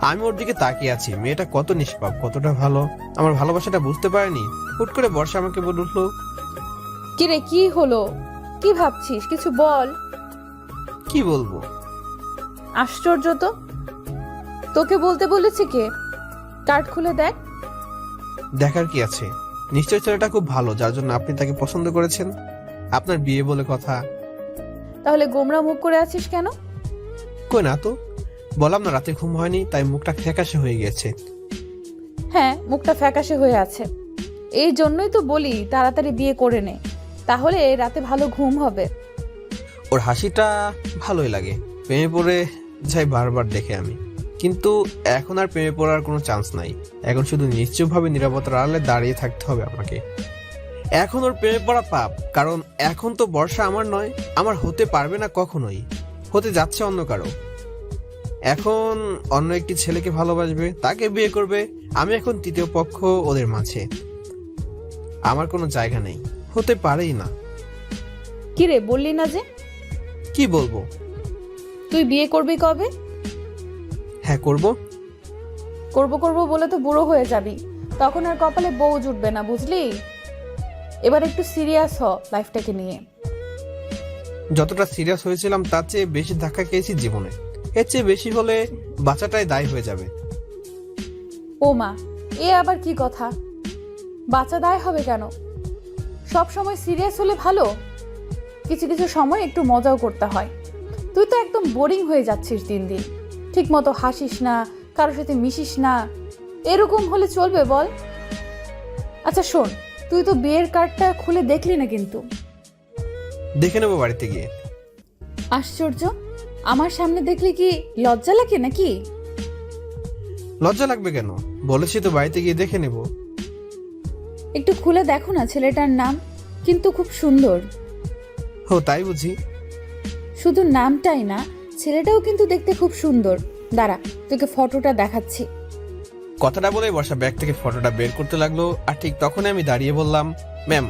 আমি ওর দিকে তাকিয়ে আছি। মেয়েটা কত নিষ্পাপ, কতটা ভালো। আমার ভালোবাসাটা বুঝতে পারেনি। হুট করে বর্ষা আমাকে বলে উঠলো, কিরে কি হলো? কি ভাবছিস? কিছু বল। কি বলবো? আশ্চর্য তো, তোকে বলতে বলেছি কে? কার্ড খুলে দেখ। দেখার কি আছে? নিশ্চয় ছেলেটা খুব ভালো, যার জন্য আপনি তাকে পছন্দ করেছেন। আপনার বিয়ে বলে কথা। তাহলে গোমরা মুখ করে আছিস কেন? কই না তো, বললাম না রাতে ঘুম হয়নি, তাই মুখটা ফ্যাকাশে হয়ে গেছে। হ্যাঁ, মুখটা ফ্যাকাশে হয়ে আছে। এই জন্যই তো বলি তাড়াতাড়ি বিয়ে করে নে, তাহলে রাতে ভালো ঘুম হবে। ওর হাসিটা ভালোই লাগে, প্রেমে পড়ে যাই বারবার দেখে আমি। কিন্তু এখন আর প্রেমে পড়ার কোনো চান্স নাই। এখন শুধু নিশ্চয়ভাবে নিরাপত্তার আড়ালে দাঁড়িয়ে থাকতে হবে আমাকে। এখন ওর প্রেমে পড়া পাপ, কারণ এখন তো বর্ষা আমার নয়, আমার হতে পারবে না কখনোই। হতে যাচ্ছে অন্য কারো। এখন অন্য একটি ছেলেকে ভালোবাসবে, তাকে বিয়ে করবে। আমি এখন তৃতীয় পক্ষ ওদের মাঝে। আমার কোনো জায়গা নেই, হতে পারেই না। কিরে বললি না যে? কি বলবো? তুই বিয়ে করবি কবে? হ্যাঁ করব। করব করব বলে তো বুড়ো হয়ে যাবি, তখন আর কপালে বউ জুটবে না, বুঝলি? এবার একটু সিরিয়াস হ লাইফটাকে নিয়ে। যতটা সিরিয়াস হয়েছিলাম তার চেয়ে বেশি ধাক্কা খেয়েছি জীবনে। এর চেয়ে বেশি হলে বাচ্চাটাই দায়ী হয়ে যাবে। ও মা, এ আবার কি কথা? বাচ্চা দায় হবে কেন? সব সময় সিরিয়াস হলে ভালো? কিছু কিছু সময় একটু মজাও করতে হয়। তুই তো একদম বোরিং হয়ে যাচ্ছিস দিন দিন। ঠিক মতো হাসিস না, কারোর সাথে মিশিস না। এরকম হলে চলবে বল? আচ্ছা শোন, তুই তো বিয়ের কার্ডটা খুলে দেখলি না কিন্তু। দেখে নেবো বাড়িতে গিয়ে। আশ্চর্য, আমার সামনে দেখলে কি লজ্জা লাগে নাকি? লজ্জা লাগবে কেন? বলেছি তো বাড়িতে গিয়ে দেখে নেব। একটু খুলে দেখো না, ছেলেটার নাম কিন্তু খুব সুন্দর। ও তাই বুঝি? শুধু নামটাই না, ছেলেটাও কিন্তু দেখতে খুব সুন্দর। দাঁড়া, তোকে ফটোটা দেখাচ্ছি। কথাটা বলে বর্ষা ব্যাগ থেকে ফটোটা বের করতে লাগলো, আর ঠিক তখনই আমি দাঁড়িয়ে বললাম, ম্যাম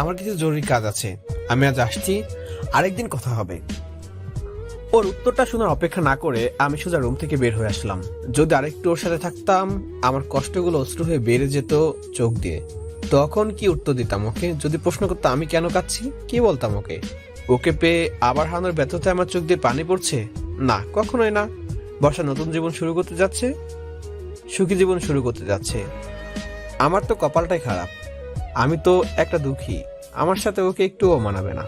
আমার কিছু জরুরি কাজ আছে, আমি আজ আসছি, আরেকদিন কথা হবে। ওর উত্তরটা শোনার অপেক্ষা না করে আমি সোজা রুম থেকে বের হয়ে আসলাম। যদি আরেকটু ওর সাথে থাকতাম, আমার কষ্টগুলো অশ্রু হয়ে বেড়ে যেত চোখ দিয়ে। তখন কি উত্তর দিতাম ওকে? যদি প্রশ্ন করতো আমি কেন কাঁদছি, কি বলতাম ওকে? ওকে পেয়ে আবার হারানোর ব্যর্থতায় আমার চোখ দিয়ে পানি পড়ছে? না, কখনোই না। বর্ষা নতুন জীবন শুরু করতে যাচ্ছে, সুখী জীবন শুরু করতে যাচ্ছে। আমার তো কপালটাই খারাপ, আমি তো একটা দুঃখী। আমার সাথে ওকে একটুও মানাবে না।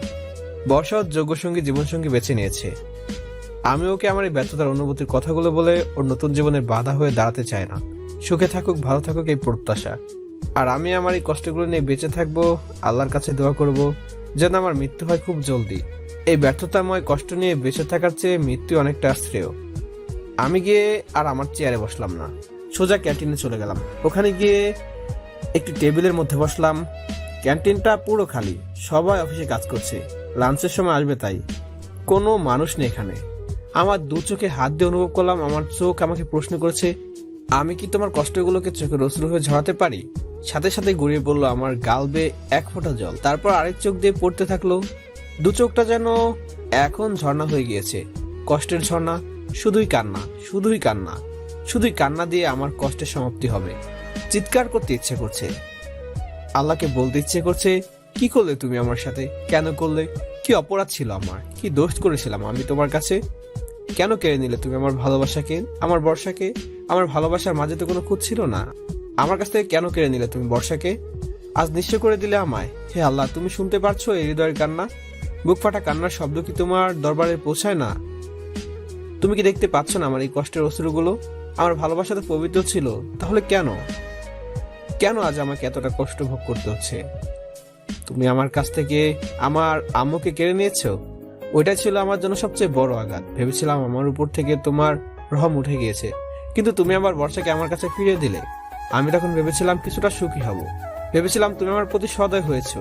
বর্ষা ওর যোগ্য সঙ্গী জীবনসঙ্গী বেছে নিয়েছে। আমি ওকে আমার এই ব্যর্থতার অনুভূতির কথাগুলো বলে ওর নতুন জীবনের বাধা হয়ে দাঁড়াতে চাই না। সুখে থাকুক, ভালো থাকুক এই প্রত্যাশা। আর আমি আমার এই কষ্টগুলো নিয়ে বেঁচে থাকবো, আল্লাহর কাছে দোয়া করব যেন আমার মৃত্যু হয় খুব জলদি। এই ব্যর্থতাময় কষ্ট নিয়ে বেঁচে থাকার চেয়ে মৃত্যু অনেকটা শ্রেয়। আমি গিয়ে আর আমার চেয়ারে বসলাম না, সোজা ক্যান্টিনে চলে গেলাম। ওখানে গিয়ে একটি টেবিলের মধ্যে বসলাম। ক্যান্টিনটা পুরো খালি, সবাই অফিসে কাজ করছে, লাঞ্চের সময় আসবে তাই। কোনো মানুষ নেই এখানে। আমার দু চোখে হাত দিয়ে অনুভব করলাম আমার চোখ আমাকে প্রশ্ন করেছে, আমি কি তোমার কষ্টগুলোকে চোখের অশ্রু হয়ে ঝরাতে পারি? সাথে সাথে গড়িয়ে পড়লো আমার গাল বেয়ে এক ফোঁটা জল। তারপর আরেক চোখ দিয়ে পড়তে থাকলো। দু চোখটা যেন এখন ঝর্ণা হয়ে গিয়েছে, কষ্টের ঝর্ণা। শুধুই কান্না, শুধুই কান্না, শুধুই কান্না দিয়ে আমার কষ্টের সমাপ্তি হবে। চিৎকার করতে ইচ্ছে করছে, আল্লাহকে বলতে ইচ্ছে করছে, কি করলে তুমি আমার সাথে? কেন করলে? কি অপরাধ ছিল আমার? কি দোষ করেছিলাম আমি তোমার কাছে? কেন কেড়ে নিলে তুমি আমার ভালোবাসাকে, আমার বর্ষাকে? আমার ভালোবাসার মাঝে তো কোনো খুঁত ছিল না। আমার কাছ থেকে কেন কেড়ে নিলে তুমি বর্ষাকে? আজ নিঃস্ব করে দিলে আমায়। হে আল্লাহ, তুমি শুনতে পারছো এই হৃদয়ের কান্না? বুক ফাটা কান্নার শব্দ কি তোমার দরবারে পৌঁছায় না? তুমি কি দেখতে পাচ্ছ না আমার এই কষ্টের অশ্রুগুলো? আমার ভালোবাসা তো পবিত্র ছিল, তাহলে কেন, কেন আজ আমাকে এতটা কষ্ট ভোগ করতে হচ্ছে? তুমি আমার কাছ থেকে আমার আম্মুকে কেড়ে নিয়েছো। ওইটা ছিল আমার জন্য সবচেয়ে বড় আঘাত। ভেবেছিলাম আমার উপর থেকে তোমার রহম উঠে গিয়েছে, কিন্তু তুমি আবার বর্ষাকে আমার কাছে ফিরিয়ে দিলে। আমি তখন ভেবেছিলাম কিছুটা সুখী হব, ভেবেছিলাম তুমি আমার প্রতি সদয় হয়েছো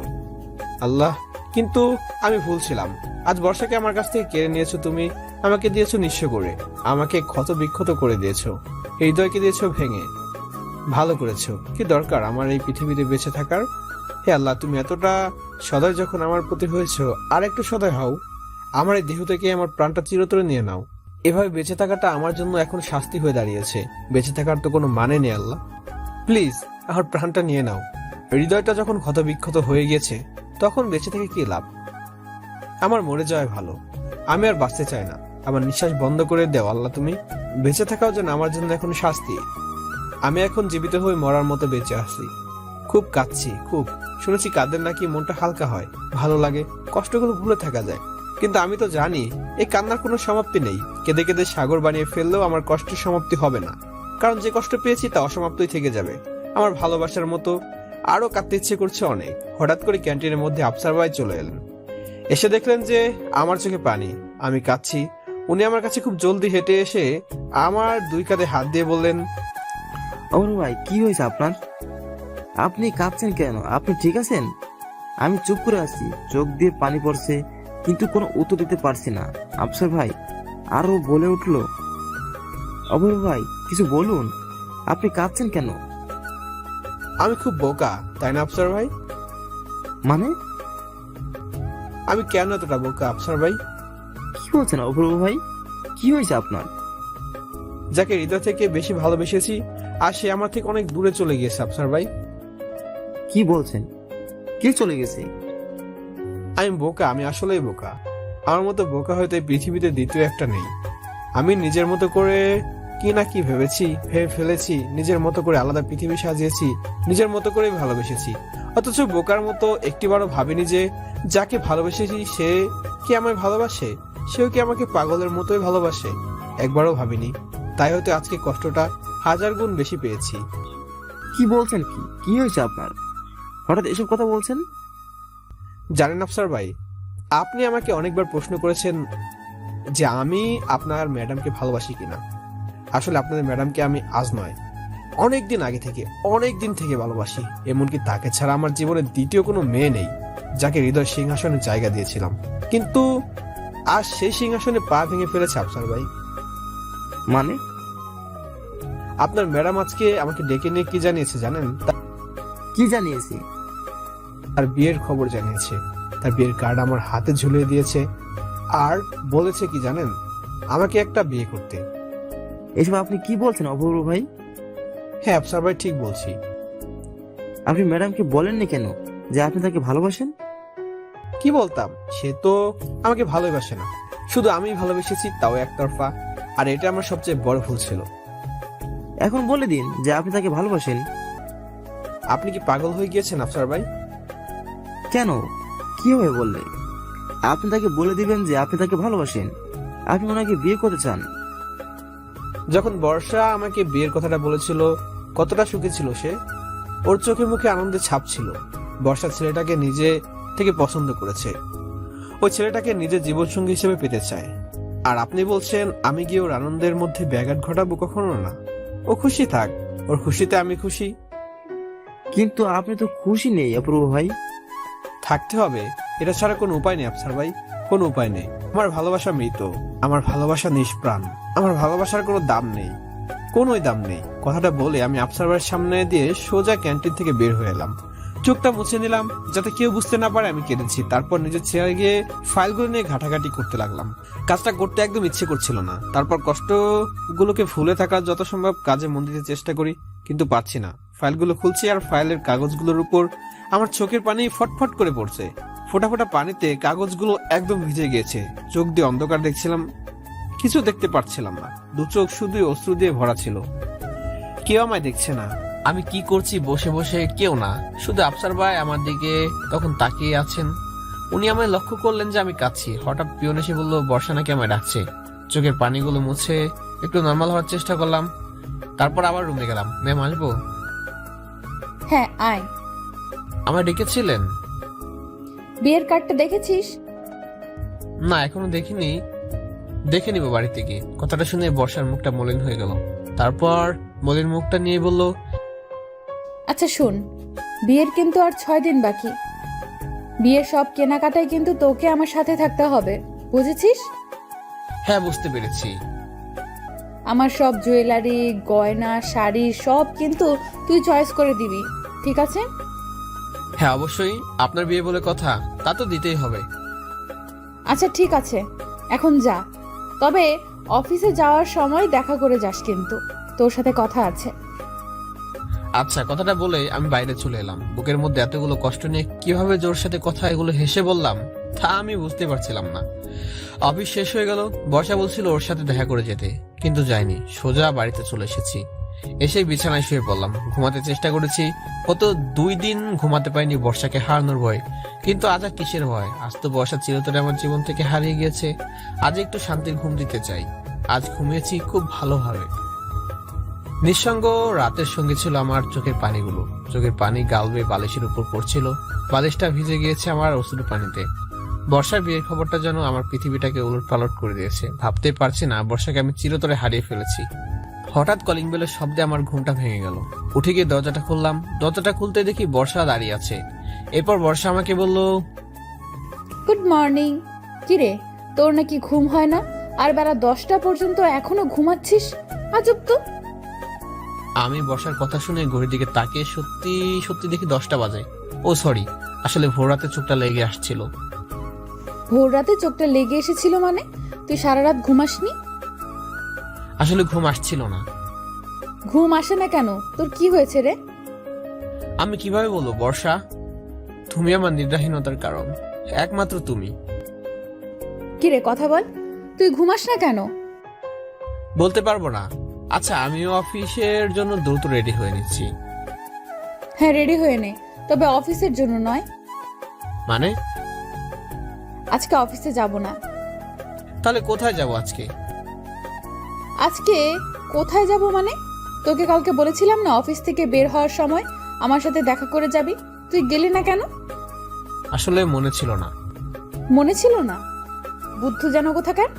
আল্লাহ, কিন্তু আমি ভুল ছিলাম। আজ বর্ষাকে আমার কাছ থেকে কেড়ে নিয়েছো তুমি, আমাকে দিয়েছো নিঃস্ব করে, আমাকে ক্ষত বিক্ষত করে দিয়েছো, হৃদয়কে দিয়েছো ভেঙে। ভালো করেছো, কি দরকার আমার এই পৃথিবীতে বেঁচে থাকার? হে আল্লাহ, তুমি এতটা সদয় যখন আমার প্রতি হয়েছো, আর একটু সদয় হও। আমার এই দেহ থেকে আমার প্রাণটা চিরতরে নিয়ে নাও। এভাবে বেঁচে থাকাটা আমার জন্য এখন শাস্তি হয়ে দাঁড়িয়েছে। বেঁচে থাকার তো কোনো মানে নেই আল্লাহ, প্লিজ আমার প্রাণটা নিয়ে নাও। হৃদয়টা যখন ক্ষতবিক্ষত হয়ে গেছে তখন বেঁচে থেকে কি লাভ? আমার মরে যাওয়াই ভালো। আমি আর বাঁচতে চাই না। আমার নিঃশ্বাস বন্ধ করে দেও আল্লাহ তুমি। বেঁচে থাকাও যেন আমার জন্য এখন শাস্তি। আমি এখন জীবিত হয়ে মরার মতো বেঁচে আছি। খুব কাঁদছি, খুব। শুনেছি কাঁদলে নাকি মনটা হালকা হয়, ভালো লাগে, কষ্টগুলো ভুলে থাকা যায়। কিন্তু আমি তো জানি এই কান্নার কোনো সমাপ্তি নেই। কেঁদে কেঁদে সাগর বানিয়ে ফেললেও আমার কষ্টের সমাপ্তি হবে না, কারণ যে কষ্ট পেয়েছি তা অসমাপ্তই থেকে যাবে। আমার ভালোবাসার মতো আরো কাঁদতে ইচ্ছে করছে অনেক। হঠাৎ করে ক্যান্টিনের মধ্যে আফসার ভাই চলে এলেন। এসে দেখলেন যে আমার চোখে পানি, আমি কাঁদছি। উনি আমার কাছে খুব জলদি হেঁটে এসে আমার দুই কাঁধে হাত দিয়ে বললেন, অমর ভাই, কি হয়েছে আপনার? আপনি কাঁদছেন কেন? আপনি ঠিক আছেন? আমি চুপ করে আছি, চোখ দিয়ে পানি পড়ছে, কিন্তু কোনো উত্তর দিতে পারছি না। আফসার ভাই আরো বলে উঠলো, অমর ভাই কিছু বলুন, আপনি কাঁদছেন কেন? আমি খুব বোকা তাই না আফসার ভাই? মানে আমি কেন এতটা বোকা আফসার ভাই? কি বলছেন অপূর্ব ভাই? কি হয়েছে আপনার? যাকে হৃদয় থেকে বেশি ভালোবেসেছি আর সে আমার থেকে অনেক দূরে চলে গিয়েছে আফসার ভাই। কি বলছেন? কে চলে গেছে? আমি বোকা, আমি আসলেই বোকা। আমার মতো বোকা হয়তো এই পৃথিবীতে দ্বিতীয় একটা নেই। আমি নিজের মতো করে কি না কি ভেবে ফেলেছি, নিজের মতো করে আলাদা পৃথিবী সাজিয়েছি, নিজের মতো করেই ভালোবেসেছি। অথচ বোকার মতো একটিবারও ভাবিনি যে যাকে ভালোবেসেছি সে কি আমায় ভালোবাসে, সেও কি আমাকে পাগলের মতোই ভালোবাসে। একবারও ভাবিনি। তাই হয়তো আজকে কষ্টটা 1000 গুণ বেশি পেয়েছি। কি বলছেন? কি কি হয়েছে আপনার? হঠাৎ এসব কথা বলছেন? জানেন আফসার ভাই, আপনি আমাকে অনেকবার প্রশ্ন করেছেন যে আমি আপনার ম্যাডামকে ভালোবাসি কিনা। আসলে আপনাদের ম্যাডামকে আমি আজ নয়, অনেক দিন থেকে ভালোবাসি। এমনকি তাকে ছাড়া আমার জীবনে দ্বিতীয় কোনো মেয়ে নেই যাকে হৃদয় সিংহাসনে জায়গা দিয়েছিলাম। কিন্তু আজ সেই সিংহাসনে পা ভেঙে ফেলেছে আফসার ভাই। মানে আপনার ম্যাডাম আজকে আমাকে ডেকে নিয়ে কি জানিয়েছে জানেন? কি জানিয়েছি? তার বিয়ের খবর জানিয়েছে। তার বিয়ের কার্ড আমার হাতে ঝুলিয়ে দিয়েছে আর বলেছে কি জানেন, আমাকে একটা বিয়ে করতে। এসব আপনি কি বলছেন অপূর্ব ভাই? হ্যাঁ আফসার ভাই, ঠিক বলছি। আপনি ম্যাডামকে বলেননি কেন যে আপনি তাকে ভালোবাসেন? কি বলতাম, সে তো আমাকে ভালোবাসে না, শুধু আমি ভালোবেসেছি, তাও একতরফা। আর এটা আমার সবচেয়ে বড় ভুল ছিল। এখন বলে দিন যে আপনি তাকে ভালোবাসেন। আপনি কি পাগল হয়ে গিয়েছেন আফসার ভাই? কেন? কিভাবে বললে? আপনি তাকে বলে দিবেন যে আপনি তাকে ভালোবাসেন, আপনি ওনাকে বিয়ে করতে চান। যখন বর্ষা আমাকে বিয়ের কথাটা বলেছিল কতটা সুখী ছিল সে। ওর চোখে মুখে আনন্দের ছাপ ছিল। বর্ষা ছেলেটাকে নিজে থেকে পছন্দ করেছে, ওই ছেলেটাকে নিজের জীবনসঙ্গী হিসেবে পেতে চায়। আর আপনি বলছেন আমি গিয়ে ওর আনন্দের মধ্যে ব্যাঘাত ঘটাবো? কখনো না। ও খুশি থাক, ওর খুশিতে আমি খুশি। কিন্তু আপনি তো খুশি নেই অপূর্ব ভাই। থাকতে হবে, এটা ছাড়া কোনো উপায় নেই আফসার ভাই, কোনো উপায় নেই। আমার ভালোবাসা মৃত, আমার ভালোবাসা নিষ্প্রাণ, আমার ভালোবাসার কোনো দাম নেই, কোনোই দাম নেই। কথাটা বলে আমি আফসার ভাইয়ের সামনে দিয়ে সোজা ক্যান্টিন থেকে বের হয়ে এলাম। চোখটা মুছে নিলাম যাতে কেউ বুঝতে না পারে আমি কেঁদেছি। তারপর নিজের চেয়ারে গিয়ে ফাইলগুলো নিয়ে ঘাটাঘাটি করতে লাগলাম। কাজটা করতে একদম ইচ্ছে করছিল না। তারপর কষ্টগুলোকে ভুলে থাকার যত সম্ভব কাজে মন দিতে চেষ্টা করি, কিন্তু পারছি না। ফাইলগুলো খুলছি আর ফাইলের কাগজগুলোর উপর আমার চোখের পানি ফটফট করে পড়ছে। ফোটা ফোটা পানিতে কাগজগুলো একদম ভিজে গিয়েছে। চোখ দিয়ে অন্ধকার দেখছিলাম, কিছু দেখতে পারছিলাম না। দু চোখ শুধুই অশ্রু দিয়ে ভরা ছিল। কেউ আমায় দেখছে না, আমি কি করছি বসে বসে কেউ না, শুধু আফসার ভাই আমার দিকে তখন তাকিয়ে আছেন। উনি আমায় লক্ষ্য করলেন যে আমি কাঁদছি। হঠাৎ পিয়ন এসে বললো বর্ষা নাকি আমায় ডাকছে। চোখের পানিগুলো মুছে একটু নর্মাল হওয়ার চেষ্টা করলাম। তারপর আবার রুমে গেলাম। ম্যাম আসবো? হ্যাঁ আয়। আমায় ডেকেছিলেন? বিয়ের কার্ডটা দেখেছিস? না এখনো দেখিনি, দেখে নিব বাড়িতে গিয়ে। কথাটা শুনে বর্ষার মুখটা মলিন হয়ে গেল। তারপর মলিন মুখটা নিয়ে বলল, আচ্ছা শোন, বিয়ের কিন্তু আর 6 দিন বাকি। বিয়ের সব কেনাকাটায় কিন্তু তোকে আমার সাথে থাকতে হবে, বুঝেছিস? হ্যাঁ বুঝতে পেরেছি। আমার সব জুয়েলারি, গয়না, শাড়ি সব কিন্তু তুই চয়েস করে দিবি, ঠিক আছে? হ্যাঁ অবশ্যই, আপনার বিয়ে বলে কথা, তা তো দিতেই হবে। আচ্ছা ঠিক আছে, এখন যা। তবে অফিসে যাওয়ার সময় দেখা করে যাস, কিন্তু তোর সাথে কথা আছে। আচ্ছা, কথাটা বলে আমি বাইরে চলে এলাম। বুকের মধ্যে এতগুলো কষ্ট নিয়ে কিভাবে জোর সাথে কথা এগুলো হেসে বললাম তা আমি বুঝতে পারছিলাম না। অফিস শেষ হয়ে গেল। বর্ষা বলছিল ওর সাথে দেখা করে যেতে, কিন্তু যাইনি। সোজা বাড়িতে চলে এসেছি। এসে বিছানায় শুয়ে পড়লাম। ঘুমাতে চেষ্টা করেছি, হয়তো 2 দিন ঘুমাতে পারিনি বর্ষাকে হারানোর ভয়। কিন্তু আজ আর কিসের ভয়? আজ তো বর্ষা চিরতরে আমার জীবন থেকে হারিয়ে গিয়েছে। আজ একটু শান্তির ঘুম দিতে চাই। আজ ঘুমিয়েছি খুব ভালোভাবে। নিঃসঙ্গ রাতের সঙ্গে ছিল আমার চোখের পানিগুলো। চোখের পানি গাল বেয়ে বালিশের উপর পড়ছিল। বালিশটা ভিজে গিয়েছে আমার অশ্রু পানিতে। বর্ষার বিয়ের খবরটা যেন আমার পৃথিবীটাকে উলট পালট করে দিয়েছে। ভাবতে পারছি না বর্ষাকে আমি চিরতরে হারিয়ে ফেলেছি। হঠাৎ কলিং বেলের শব্দে আমার ঘুমটা ভেঙে গেল। উঠে গিয়ে দরজাটা খুললাম। দরজাটা খুলতে দেখি বর্ষা দাঁড়িয়ে আছে। এরপর বর্ষা আমাকে বলল, গুড মর্নিং। কিরে, তোর নাকি ঘুম হয় না, আর বেলা 10টা পর্যন্ত এখনো ঘুমাচ্ছিস? আজব তো। আমি বর্ষার কথা শুনে ঘড়ির দিকে তাকিয়ে সত্যি সত্যি দেখি 10টা বাজে। ও সরি, আসলে ভোর রাতে চোখটা লেগে আসছিল। ভোর রাতে চোখটা লেগে এসেছিল মানে? তুই সারা রাত ঘুমাসনি? আসলে ঘুম আসছিল না। ঘুম আসে না কেন? তোর কি হয়েছে রে? আমি কিভাবে বলবো বর্ষা, তুমি আমার নিদ্রাহীনতার কারণ, একমাত্র তুমি। কিরে, কথা বল। তুই ঘুমাস না কেন? বলতে পারবো না। আচ্ছা, আমিও অফিসের জন্য দ্রুত রেডি হয়ে নিচ্ছি। হ্যাঁ, রেডি হয়ে নে, তবে অফিসের জন্য নয়। মানে? আজকে অফিসে যাব না। তাহলে কোথায় যাব আজকে? আজকে কোথায় যাব মানে? তোকে কালকে বলেছিলাম না অফিস থেকে বের হওয়ার সময় আমার সাথে দেখা করে যাবি? তুই গেলি না কেন? আসলে মনে ছিল না। মনে ছিল না? বুদ্ধু যেন কোথাকার।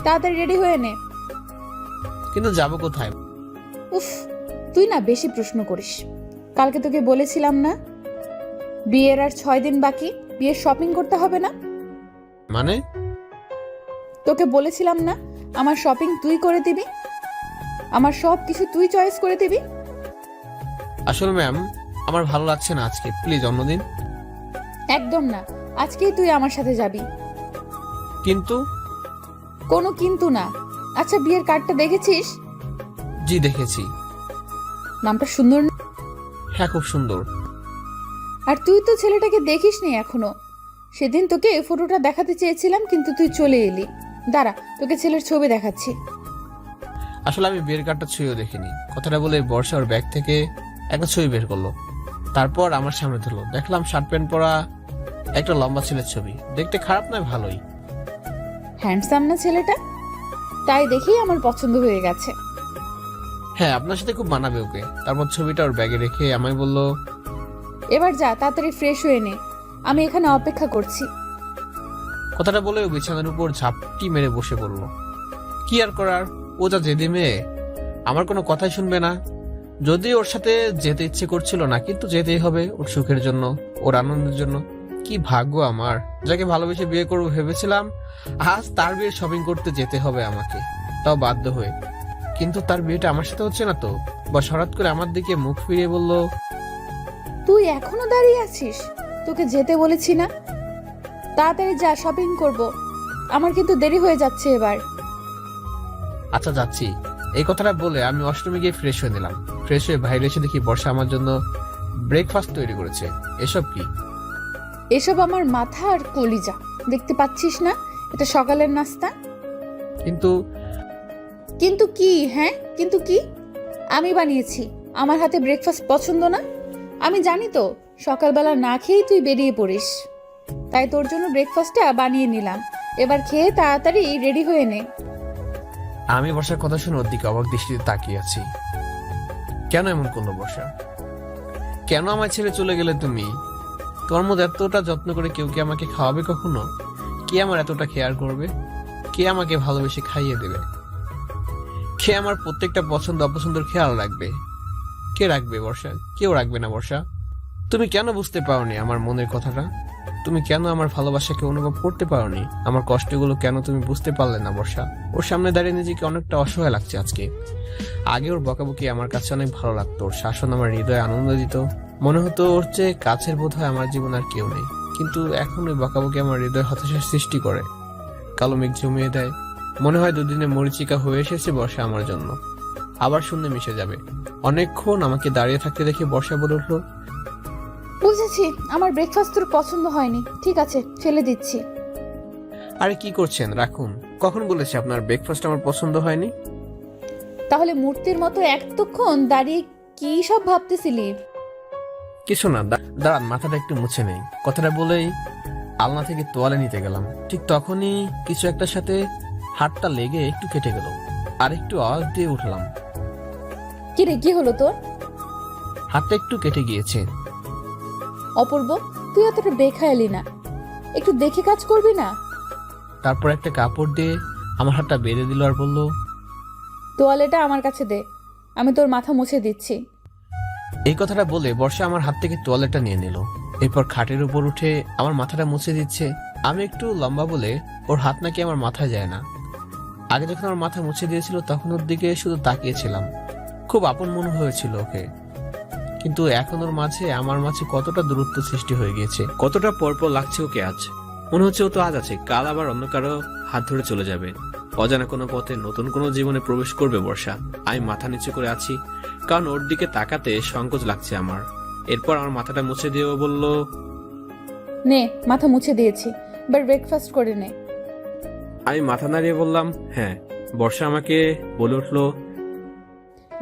তাড়াতাড়ি রেডি হয়ে নে। কিন্তু যাব কোথায়? উফ, তুই না বেশি প্রশ্ন করিস। কালকে তোকে বলেছিলাম না বিয়ের আর 6 দিন বাকি, বিয়ের শপিং করতে হবে না? মানে? তোকে বলেছিলাম না আমার শপিং তুই করে দিবি, আমার সব কিছু তুই চয়েস করে দিবি। আসলে ম্যাম, আমার ভালো লাগছে না আজকে, প্লিজ অন্যদিন। একদম না, আজকেই তুই আমার সাথে যাবি। কিন্তু? কোনো কিন্তু না। আচ্ছা, বিয়ের কার্ডটা দেখেছিস? জি দেখেছি। নামটা সুন্দর না? হ্যাঁ, খুব সুন্দর। আর তুই তো ছেলেটাকে দেখিসনি এখনো। সেদিন তোকে এই ফটোটা দেখাতে চেয়েছিলাম, কিন্তু তুই চলে এলি। দাঁড়া, তোকে ছেলের ছবি দেখাচ্ছি। আসলে আমি বিয়ের কার্ডটা ছুঁয়েও দেখিনি। কথাটা বলে বর্ষা ওর ব্যাগ থেকে একটা ছবি বের করলো। তারপর আমার সামনে ধরলো। দেখলাম শার্ট প্যান্ট পরা একটা লম্বা ছেলের ছবি। দেখতে খারাপ নয়, ভালোই। হ্যান্ডসাম না ছেলেটা? তাই দেখেই আমার পছন্দ হয়ে গেছে। হ্যাঁ, আপনার সাথে খুব মানাবে ওকে। তারপর ছবিটা ওর ব্যাগে রেখে আমায় বলল, এবার যা, তাড়াতাড়ি ফ্রেশ হয়ে নে, আমি এখানে অপেক্ষা করছি। কথাটা বলে ও বিছানার উপর ঝাপটি মেরে বসে পড়ল। কি আর করার, ও যা জেদি মেয়ে, আমার কোনো কথাই শুনবে না। যদি ওর সাথে যেতে ইচ্ছে করছিল না, কিন্তু যেতেই হবে ওর সুখের জন্য, ওর আনন্দের জন্য। কি ভাগ্য আমার, যাকে ভালোবেসে বিয়ে করবো ভেবেছিলাম, আজ তার বিয়ের শপিং করতে যেতে হবে আমাকে, তাও বাধ্য হয়ে। কিন্তু তার বিয়েটা আমার সাথে হচ্ছে না তো। বা হঠাৎ করে আমার দিকে মুখ ফিরিয়ে বলল, তুই এখনো দাঁড়িয়ে আছিস? তোকে যেতে বলেছি না? তাড়াতাড়ি যা, শপিং করব। আমার কিন্তু দেরি হয়ে যাচ্ছে এবার। আচ্ছা যাচ্ছি। এই কথাটা বলে আমি ওয়াশরুমে গিয়ে ফ্রেশ হয়ে নিলাম। ফ্রেশ হয়ে বাইরে এসে দেখি বর্ষা আমার জন্য ব্রেকফাস্ট তৈরি করেছে। এসব কি? এসব আমার মাথা আর কলিজা। দেখতে পাচ্ছিস না এটা সকালের নাস্তা? কিন্তু কিন্তু কি? হ্যাঁ, কিন্তু কি? আমি বানিয়েছি। আমার হাতে ব্রেকফাস্ট পছন্দ না? আমি জানি তো সকালবেলা না খেয়েই তুই বেরিয়ে পড়িস, তাই তোর জন্য ব্রেকফাস্টটা বানিয়ে নিলাম। এবার খেয়ে তাড়াতাড়ি রেডি হয়ে নে। আমি বর্ষার কথা শুনে ওর দিকে অবাক দৃষ্টিতে তাকিয়ে আছি। কেন এমন করলো বর্ষা? কেন আমার ছেড়ে চলে গেলে তুমি? তোমার মধ্যে এতটা যত্ন করে কেউ কি আমাকে খাওয়াবে কখনো? কে আমার এতটা কেয়ার করবে? কে আমাকে ভালোবেসে খাইয়ে দেবে? কে আমার প্রত্যেকটা পছন্দ অপছন্দের খেয়াল রাখবে? কে রাখবে বর্ষা? কেউ রাখবে না বর্ষা। তুমি কেন বুঝতে পারোনি আমার মনের কথাটা? তুমি কেন আমার ভালোবাসাকে অনুভব করতে পারোনি? আমার কষ্টগুলো কেন তুমি বুঝতে পারলে না বর্ষা? ওর সামনে দাঁড়িয়ে নিজেকে অনেকটা অসহায় লাগছে আজকে। আগে ওর বকাবকি আমার কাছে অনেক ভালো লাগতো, ওর শাসন আমার হৃদয়ে আনন্দ দিত। মনে হতো ওর চেয়ে কাছের বোধ হয় আমার জীবন আর কেউ নেই। কিন্তু এখন ওই বকাবকি আমার হৃদয়ে হতাশার সৃষ্টি করে, কালো মেঘ জমিয়ে দেয়। মনে হয় দুদিনে মরিচিকা হয়ে এসেছে বর্ষা আমার জন্য। আবার শূন্য মিশে যাবে। অনেকক্ষণ আমাকে দাঁড়িয়ে থাকতে দেখে বর্ষা বলে উঠলো, বুঝেছি, আমার ব্রেকফাস্ট তোর পছন্দ হয়নি। ঠিক আছে, ফেলে দিচ্ছি। আরে কি করছেন, রাখুন। কখন বলেছে আপনার ব্রেকফাস্ট আমার পছন্দ হয়নি? তাহলে মূর্তির মতো এতক্ষণ দাঁড়িয়ে কি সব ভাবতেছিলি? কিছু না, দাঁড়ান, মাথাটা একটু মুছে নেই। কথাটা বলেই আলনা থেকে তোয়ালে নিতে গেলাম। ঠিক তখনই কিছু একটার সাথে হাতটা লেগে একটু কেটে গেল। আর একটু আওয়াজ দিয়ে উঠলাম। কি রে, কি হলো তোর? হাতটা একটু কেটে গিয়েছে। অপূর্ব, তুই এতটা বেখায়ালি না, একটু দেখে কাজ করবি না? তারপর একটা কাপড় দিয়ে আমার হাতটা বেঁধে দিল আর বলল, তোয়ালেটা আমার কাছে দে, আমি তোর মাথা মুছে দিচ্ছি। এই কথাটা বলে বর্ষা আমার হাত থেকে তোয়ালেটা নিয়ে নিল। এরপর খাটের উপর উঠে আমার মাথাটা মুছে দিচ্ছে। আমি একটু লম্বা বলে ওর হাত নাকি আমার মাথায় যায় না। আগে যখন আমার মাথা মুছে দিয়েছিল তখন ওর দিকে শুধু তাকিয়েছিলাম। খুব আপন মনে হয়েছিল ওকে। কিন্তু এখন ওর মাঝে আমার মাঝে কতটা দূরত্ব সৃষ্টি হয়ে গিয়েছে, কতটা পরপর লাগছে ওকে আজ। মনে হচ্ছে ও তো আজ আছে, কাল আবার অন্য কারো হাত ধরে চলে যাবে। অজানা কোনো পথে নতুন কোনো জীবনে প্রবেশ করবে বর্ষা। আমি মাথা নিচু করে আছি, কারণ ওর দিকে তাকাতে সংকোচ লাগছে আমার। এরপর আমার মাথাটা মুছে দিয়ে ও বলল, নে, মাথা মুছে দিয়েছি, এবার ব্রেকফাস্ট করে নে। আমি মাথা নাড়িয়ে বললাম, হ্যাঁ। বর্ষা আমাকে বলে উঠলো,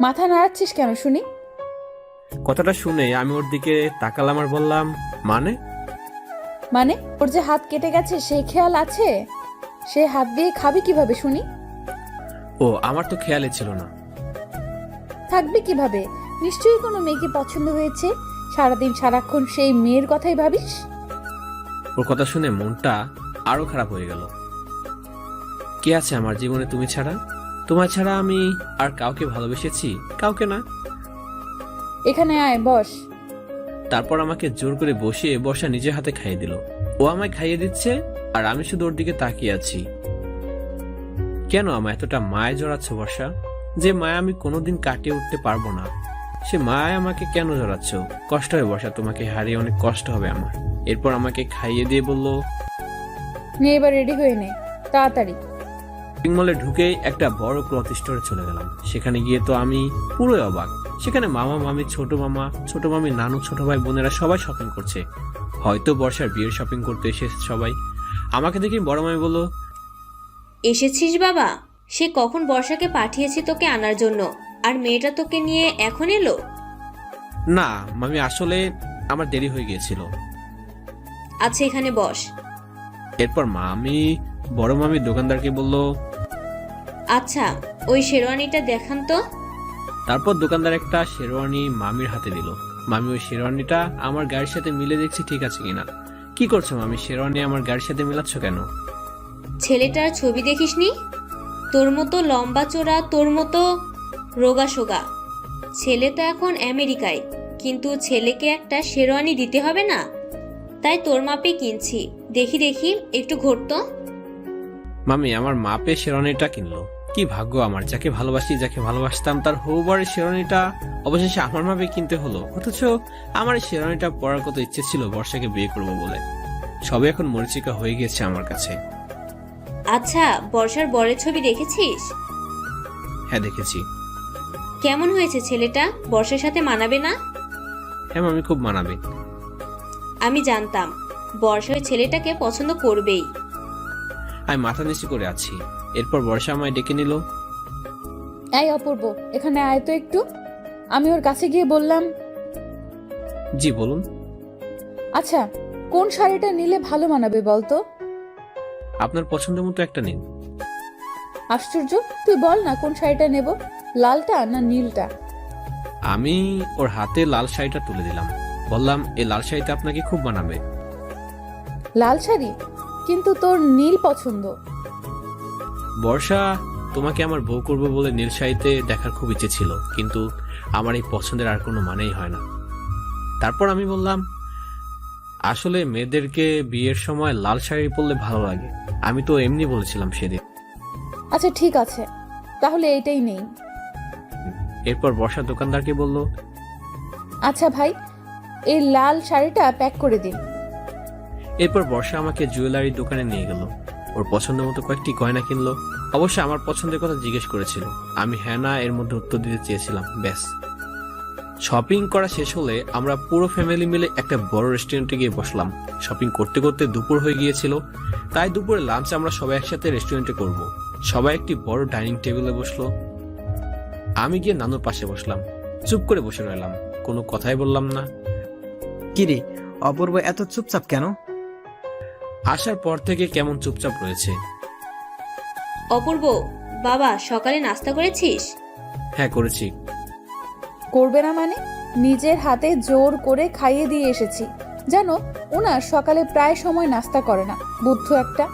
মাথা নাড়াচ্ছিস কেন শুনি? কথাটা শুনে আমি ওর দিকে তাকালাম আর বললাম, মানে? মানে ওর যে হাত কেটে গেছে সেই খেয়াল আছে? সে হাত দিয়ে খাবি কিভাবে শুনি? ও, আমার তো খেয়ালই ছিল না। থাকবে কিভাবে? নিশ্চয়ই কোনো মেয়েকে পছন্দ হয়েছে, সারাদিন সারাক্ষণ সেই মেয়ের কথাই ভাবিস। ওর কথা শুনে মনটা আরো খারাপ হয়ে গেল। কে আছে আমার জীবনে তুমি ছাড়া? তোমার ছাড়া আমি আর কাউকে ভালোবেসেছি? কাউকে না। এখানে আয়, বস। তারপর আমাকে জোর করে বসিয়ে বর্ষা নিজের হাতে খাইয়ে দিল। ও আমায় খাইয়ে দিচ্ছে আর আমি শুধু ওর দিকে তাকিয়ে আছি। কেন আমায় এতটা মায় জড়াচ্ছ বর্ষা? যে মায়া আমি কোনোদিন কাটিয়ে উঠতে পারবো না, সে মায় আমাকে কেন জড়াচ্ছ? কষ্ট হয় বর্ষা, তোমাকে হারিয়ে অনেক কষ্ট হবে আমার। এরপর আমাকে খাইয়ে দিয়ে বলল, নে, এবার রেডি হয়ে নে, তাড়াতাড়ি। শপিং মলে ঢুকেই একটা বড় ক্লথ স্টোরে চলে গেলাম। সেখানে গিয়ে তো আমি পুরোই অবাক। সেখানে মামা মামি, ছোট মামি, নানু, ছোট ভাই বোনেরা সবাই শপিং করছে। হয়তো বর্ষার বিয়ের শপিং করতে এসেছে সবাই। আমাকে দেখি বড় মামি বলল, এসেছিস বাবা? সে কখন বর্ষাকে পাঠিয়েছি তোকে আনার জন্য, আর মেয়েটা তোকে নিয়ে এখন এলো? না মামি, আসলে আমার দেরি হয়ে গিয়েছিল। আচ্ছা, এখানে বস। এরপর বড় মামি দোকানদারকে বলল, আচ্ছা, ওই শেরওয়ানিটা দেখান তো। তারপর দোকানদার একটা শেরওয়ানি মামির হাতে দিল। মামি ওই শেরওয়ানিটা আমার গাড়ির সাথে মিলে দেখছি ঠিক আছে কিনা। কি করছো মামি, শেরওয়ানি আমার গাড়ির সাথে মিলাচ্ছ কেন? ছেলেটার ছবি দেখিসনি? তোর মতো লম্বা চোরা, তোর মতো রোগা সোগা। ছেলে তো এখন আমেরিকায়, কিন্তু ছেলেকে একটা শেরওয়ানি দিতে হবে না? তাই তোর মাপে কিনছি। দেখি দেখি, একটু ঘুরতো। মামি আমার মাপে শেরওয়ানিটা কিনলো। কি ভাগ্য আমার, যাকে ভালোবাসি, যাকে ভালোবাসতাম তার হৌবারের শেরওয়ানিটা অবশেষে আমার মাপে কিনতে হলো। অথচ আমার এই শেরওয়ানিটা পরার কত ইচ্ছে ছিল বর্ষাকে বিয়ে করবো বলে। সবে এখন মরিচিকা হয়ে গেছে আমার কাছে। আচ্ছা, বর্ষার বরের ছবি দেখেছিস? হ্যাঁ দেখেছি। কেমন হয়েছে ছেলেটা? বর্ষার সাথে মানাবে না? হ্যাঁ মামি, খুব মানাবে। আমি জানতাম বর্ষা ওই ছেলেটাকে পছন্দ করবেই। আমি মাথা নিচু করে আছি। এরপর বর্ষা আমায় ডেকে নিল। এই অপূর্ব, এখানে আয় তো একটু। আমি ওর কাছে গিয়ে বললাম, জি বলুন। আচ্ছা, কোন শাড়িটা নিলে ভালো মানাবে বলতো? আপনার পছন্দ মতো একটা নিন। আশ্চর্য, তুই বল না কোন শাড়িটা নেব, লালটা না নীলটা? আমি ওর হাতে লাল শাড়িটা তুলে দিলাম। বললাম, এই লাল শাড়িতে আপনাকে খুব মানাবে। লাল শাড়ি? কিন্তু তোর নীল পছন্দ। বর্ষা, তোমাকে আমার বউ করবো বলে নীল শাড়িতে দেখার খুব ইচ্ছে ছিল, কিন্তু আমার এই পছন্দের আর কোনো মানেই হয় না। তারপর আমি বললাম, আসলে মেয়েদেরকে বিয়ের সময় লাল শাড়ি পরলে ভালো লাগে। আমি তো এমনি বলেছিলাম সেদিন। আচ্ছা ঠিক আছে, তাহলে এইটাই নেই। এরপর বর্ষা দোকানদারকে বলল, আচ্ছা ভাই, এই লাল শাড়িটা প্যাক করে দিন। এরপর বর্ষা আমাকে জুয়েলারি দোকানে নিয়ে গেল। ওর পছন্দের মতো কয়েকটি গয়না কিনলো। অবশ্যই আমার পছন্দের কথা জিজ্ঞেস করেছিল, আমি হ্যাঁ না এর মধ্যে উত্তর দিতে চেয়েছিলাম, ব্যাস। শপিং করা শেষ হলে আমরা পুরো ফ্যামিলি মিলে একটা বড় রেস্টুরেন্টে গিয়ে বসলাম। শপিং করতে করতে দুপুর হয়ে গিয়েছিল, তাই দুপুরে লাঞ্চ আমরা সবাই একসাথে রেস্টুরেন্টে করব। সবাই একটি বড় ডাইনিং টেবিলে বসলো। আমি গিয়ে নানুর পাশে বসলাম, চুপ করে বসে রইলাম, কোনো কথাই বললাম না। কিরে অপূর্ব এত চুপচাপ কেন? আসার পর থেকে কেমন চুপচাপ রয়েছে। অপূর্ব, বাবা সকালে নাস্তা করেছিস? হ্যাঁ করেছি। করবে না মানে? নিজের হাতে জোর করে খাইয়ে দিয়ে এসেছি। জানো, ওনার সকালে প্রায় সময় নাস্তা করে না, বুদ্ধু একটা।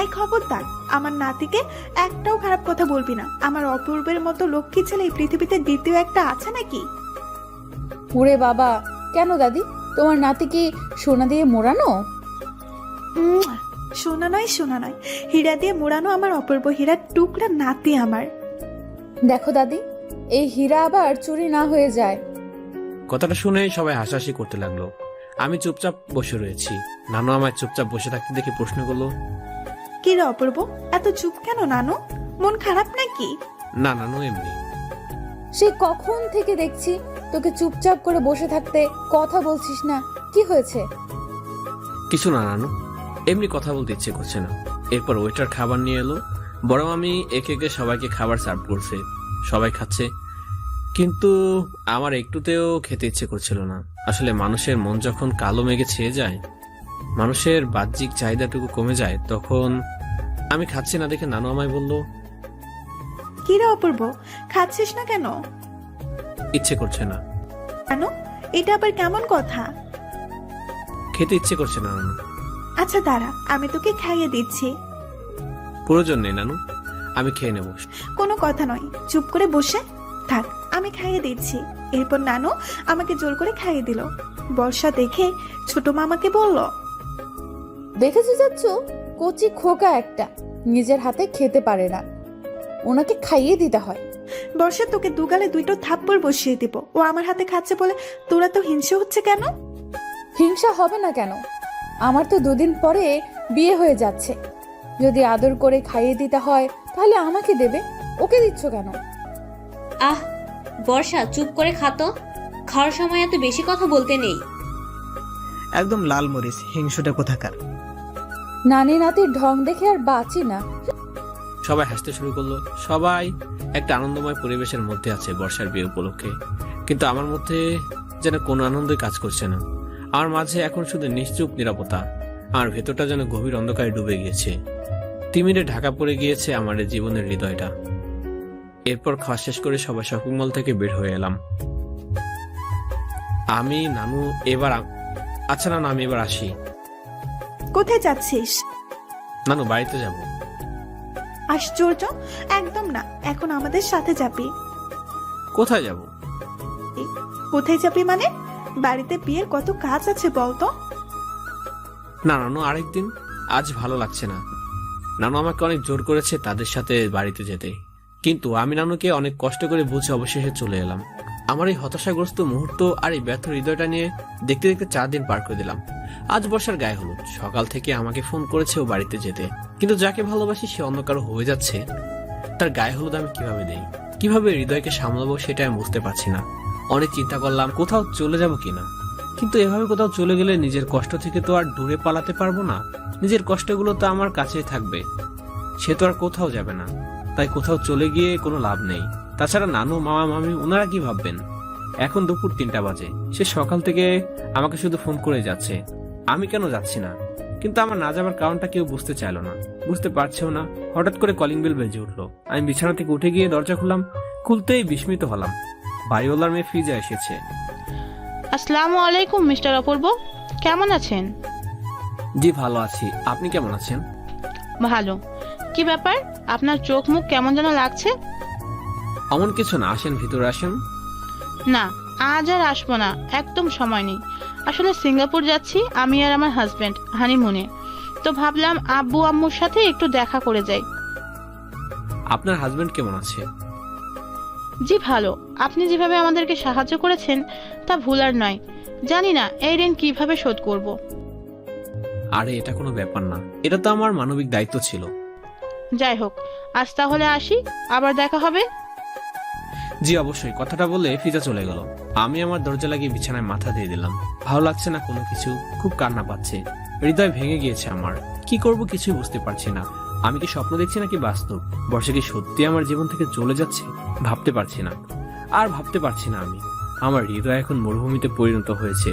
এই খবরদার, আমার নাতিকে একটাও খারাপ কথা বলবি না। আমার অপূর্বের মতো লক্ষ্মী ছেলে এই পৃথিবীতে দ্বিতীয় একটা আছে নাকি? ওরে বাবা, কেন দাদি, তোমার নাতি কি সোনা দিয়ে মোড়ানো? সোনা নয়, সোনা নয়, হীরা দিয়ে মোড়ানো আমার অপূর্ব, হীরার টুকরা নাতি আমার। দেখো দাদি, এই হীরা আবার চুরি না হয়ে যায়। কথাটা শুনে সবাই হাসাহাসি করতে লাগলো। আমি চুপচাপ বসে রয়েছি। নানু আমায় চুপচাপ বসে থাকতে দেখে প্রশ্ন করলো, কি রে অপূর্ব, এত চুপ কেন নানু? মন খারাপ নাকি? না নানু, এমনি। সে কখন থেকে দেখছি তোকে চুপচাপ করে বসে থাকতে, কথা বলছিস না, কি হয়েছে? কিছু না নানু, এমনি কথা বলতে ইচ্ছে করছে না। এরপর ওয়েটার খাবার নিয়ে এলো। বড় মামি একে একে সবাইকে খাবার সার্ভ করছে, সবাই খাচ্ছে, কিন্তু আমার একটুতেও খেতে ইচ্ছে করছিল না। আসলে মানুষের মন যখন কালো মেঘে ছেয়ে যায়, মানুষের বাহ্যিক চাহিদাটুকু কমে যায়, তখন আমি খাচ্ছি না দেখে নানু আমায় বলল, কি রে অপূর্ব, খাচ্ছিস না কেন? ইচ্ছে করছে না। কেন? এটা আবার কেমন কথা? খেতে ইচ্ছে করছে না নানু। আচ্ছা দাঁড়া, আমি তোকে খাইয়ে দিচ্ছি। প্রয়োজন নেই নানু, আমি খেয়ে নেব। কোনো কথা নয়, চুপ করে বসে থাক, আমি খাইয়ে দিচ্ছি। এরপর নানু আমাকে জোর করে খাইয়ে দিল। বর্ষা দেখে ছোট মামাকে বলল, দেখেছো যাচ্ছ, কচি খোকা একটা, নিজের হাতে খেতে পারে না, ওনাকে খাইয়ে দিতে হয়। বর্ষা তোকে দুগালে দুইটো থাপ্পড় বসিয়ে দিব। ও আমার হাতে খাচ্ছে বলে তোরা তো হিংসে হচ্ছে কেন? হিংসা হবে না কেন? আমার তো 2 দিন পরে বিয়ে হয়ে যাচ্ছে, যদি আদর করে খাইয়ে দিতে হয় তাহলে আমাকে দেবে, ওকে দিচ্ছ কেন? আহ বর্ষা, চুপ করে খাতো, খাওয়ার সময় এত বেশি কথা বলতে নেই। একদম লাল মরিচ, হিংসুটা কোথাকার। নানি নাতির ঢং দেখে আর বাঁচি না। সবাই হাসতে শুরু করলো। সবাই একটা আনন্দময় পরিবেশের মধ্যে আছে বর্ষার বিয়ে উপলক্ষে, কিন্তু আমার মধ্যে যেন কোনো আনন্দই কাজ করছে না। আমার মাঝে এখন শুধু নিশ্চুপ নীরবতা। আমার ভেতরটা যেন গভীর অন্ধকারে ডুবে গিয়েছে। তিমিরে ঢাকা পড়ে গিয়েছে আমার এই জীবনের হৃদয়টা। এরপর খাওয়া শেষ করে সবাই শপিং মল থেকে বের হয়ে এলাম। আমি নানু এবার আচ্ছা নানু, আমি এবার আসি। কোথায় যাচ্ছিস? নানু, বাড়িতে যাব। আশ্চর্য, একদম না, এখন আমাদের সাথে যাবি। কোথায় যাব? কোথায় যাবি মানে? বাড়িতে বিয়ের কত কাজ আছে বলতো। না নানু, আরেকদিন, আজ ভালো লাগছে না। নানু আমাকে অনেক জোর করেছে তাদের সাথে বাড়িতে যেতে, কিন্তু আমি নানুকে অনেক কষ্ট করে বুঝে অবশেষে চলে এলাম। আমার এই হতাশাগ্রস্ত মুহূর্ত আর এই ব্যর্থ হৃদয়টা নিয়ে দেখতে দেখতে 4 দিন পার করে দিলাম। আজ বর্ষার গায়ে হলুদ, সকাল থেকে আমাকে ফোন করেছে ও বাড়িতে যেতে, কিন্তু যাকে ভালোবাসি সে অন্য কারো হয়ে যাচ্ছে। তার গায়ে হলুদ আমি কিভাবে দেই, কিভাবে হৃদয়কে সামলাবো সেটা আমি বুঝতে পারছি না। অনেক চিন্তা করলাম কোথাও চলে যাব কিনা, কিন্তু এভাবে কোথাও চলে গেলে নিজের কষ্ট থেকে তো আর দূরে পালাতে পারবো না। নিজের কষ্টগুলো তো আমার কাছেই থাকবে, সে তো আর কোথাও যাবে না। তাই কোথাও চলে গিয়ে কোনো লাভ নেই। তাছাড়া নানু, মামা, মামি ওনারা কি ভাববেন? এখন দুপুর 3টা বাজে, সে সকাল থেকে আমাকে শুধু ফোন করে যাচ্ছে, আমি কেন যাচ্ছি না। কিন্তু আমার না যাবার কারণটা কেউ বুঝতে চাইলো না, বুঝতে পারছেও না। হঠাৎ করে কলিং বেল বেজে উঠলো। আমি বিছানা থেকে উঠে গিয়ে দরজা খুললাম। খুলতেই বিস্মিত হলাম, বাড়িওয়ালার মেয়ে ফিজা এসেছে। আসসালামু আলাইকুম মিস্টার অপূর্ব, কেমন আছেন? জি ভালো আছি, আপনি কেমন আছেন? ভালো। কি ব্যাপার, আপনার চোখ মুখ কেমন যেন লাগছে? এমন কিছু না, আসেন ভিতরে আসেন। না, আজ আর আসবো না, একদম সময় নেই। আসলে সিঙ্গাপুর যাচ্ছি আমি আর আমার হাজবেন্ড হানিমুনে, তো ভাবলাম আব্বু আম্মুর সাথে একটু দেখা করে যাই। আপনার হাজবেন্ড কেমন আছে? জি ভালো। আপনি যেভাবে আমাদেরকে সাহায্য করেছেন তা ভুলার নয়। জানি না এই ঋণ কিভাবে শোধ করব। আরে এটা কোনো ব্যাপার না, এটা তো আমার মানবিক দায়িত্ব ছিল। যাই হোক, আজ তাহলে আসি, আবার দেখা হবে। জি অবশ্যই। কথাটা বলে ফিজা চলে গেল। আমি আমার দরজা লাগিয়ে বিছানায় মাথা দিয়ে দিলাম। ভালো লাগছে না কোনো কিছু, খুব কান্না পাচ্ছে, হৃদয় ভেঙে গিয়েছে আমার। কি করব কিছুই বুঝতে পারছি না। আমি কি স্বপ্ন দেখছি নাকি বাস্তব? বর্ষা কি সত্যি আমার জীবন থেকে চলে যাচ্ছে? ভাবতে পারছি না, আর ভাবতে পারছি না। আমার হৃদয় এখন মরুভূমিতে পরিণত হয়েছে।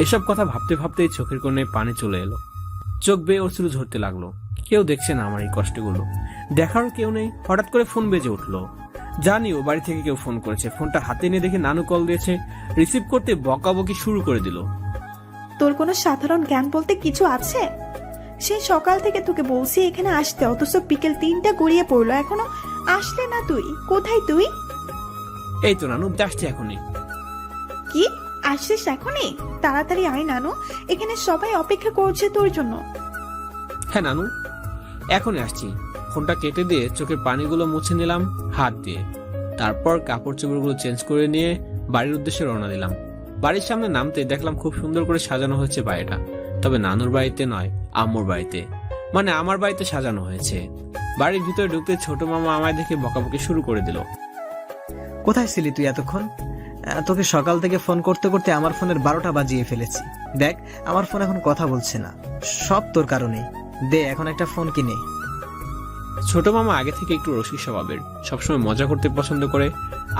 এসব কথা ভাবতে ভাবতেই চোখের কোণে পানি চলে এলো, চোখ বেয়ে অশ্রু ঝরতে লাগলো। কেউ দেখছে না আমার এই কষ্টগুলো, দেখারও কেউ নেই। হঠাৎ করে ফোন বেজে উঠলো। জানি ও বাড়ি থেকে কেউ ফোন করেছে। ফোনটা হাতে নিয়ে দেখে নানু কল দিয়েছে। রিসিভ করতে বকাবকি শুরু করে দিল। তোর কোনো সাধারণ জ্ঞান বলতে কিছু আছে? সেই সকাল থেকে তোকে বলছি এখানে আসতে, অথচ বিকেল 3টা গড়িয়ে পড়লো, এখনো আসলে না তুই। কোথায় তুই? এই তো নানু, যাচ্ছি এখনই। কি আসছিস এখনই? তাড়াতাড়ি আয় নানু, এখানে সবাই অপেক্ষা করছে তোর জন্য। হ্যাঁ নানু, এখনই আসছি। ফোনটা কেটে দিয়ে চোখের পানিগুলো মুছে নিলাম হাত দিয়ে। তারপর কাপড় চোপড়গুলো চেঞ্জ করে নিয়ে বাড়ির উদ্দেশ্যে রওনা দিলাম। বাড়ির সামনে নামতে দেখলাম খুব সুন্দর করে সাজানো হয়েছে বাড়িটা। তবে নানুর বাড়িতে নয়, আম্মুর বাড়িতে, মানে আমার বাড়িতে সাজানো হয়েছে। বাড়ির ভিতরে ঢুকতে ছোট মামা আমায় দেখে বকাবকি শুরু করে দিল। কোথায় ছিলি তুই এতক্ষণ? তোকে সকাল থেকে ফোন করতে করতে আমার ফোনের 12টা বাজিয়ে ফেলেছি। দেখ, আমার ফোন এখন কথা বলছে না, সব তোর কারণে। দে এখন একটা ফোন কিনে। ছোট মামা আগে থেকে একটু রসিক স্বভাবের, সবসময় মজা করতে পছন্দ করে।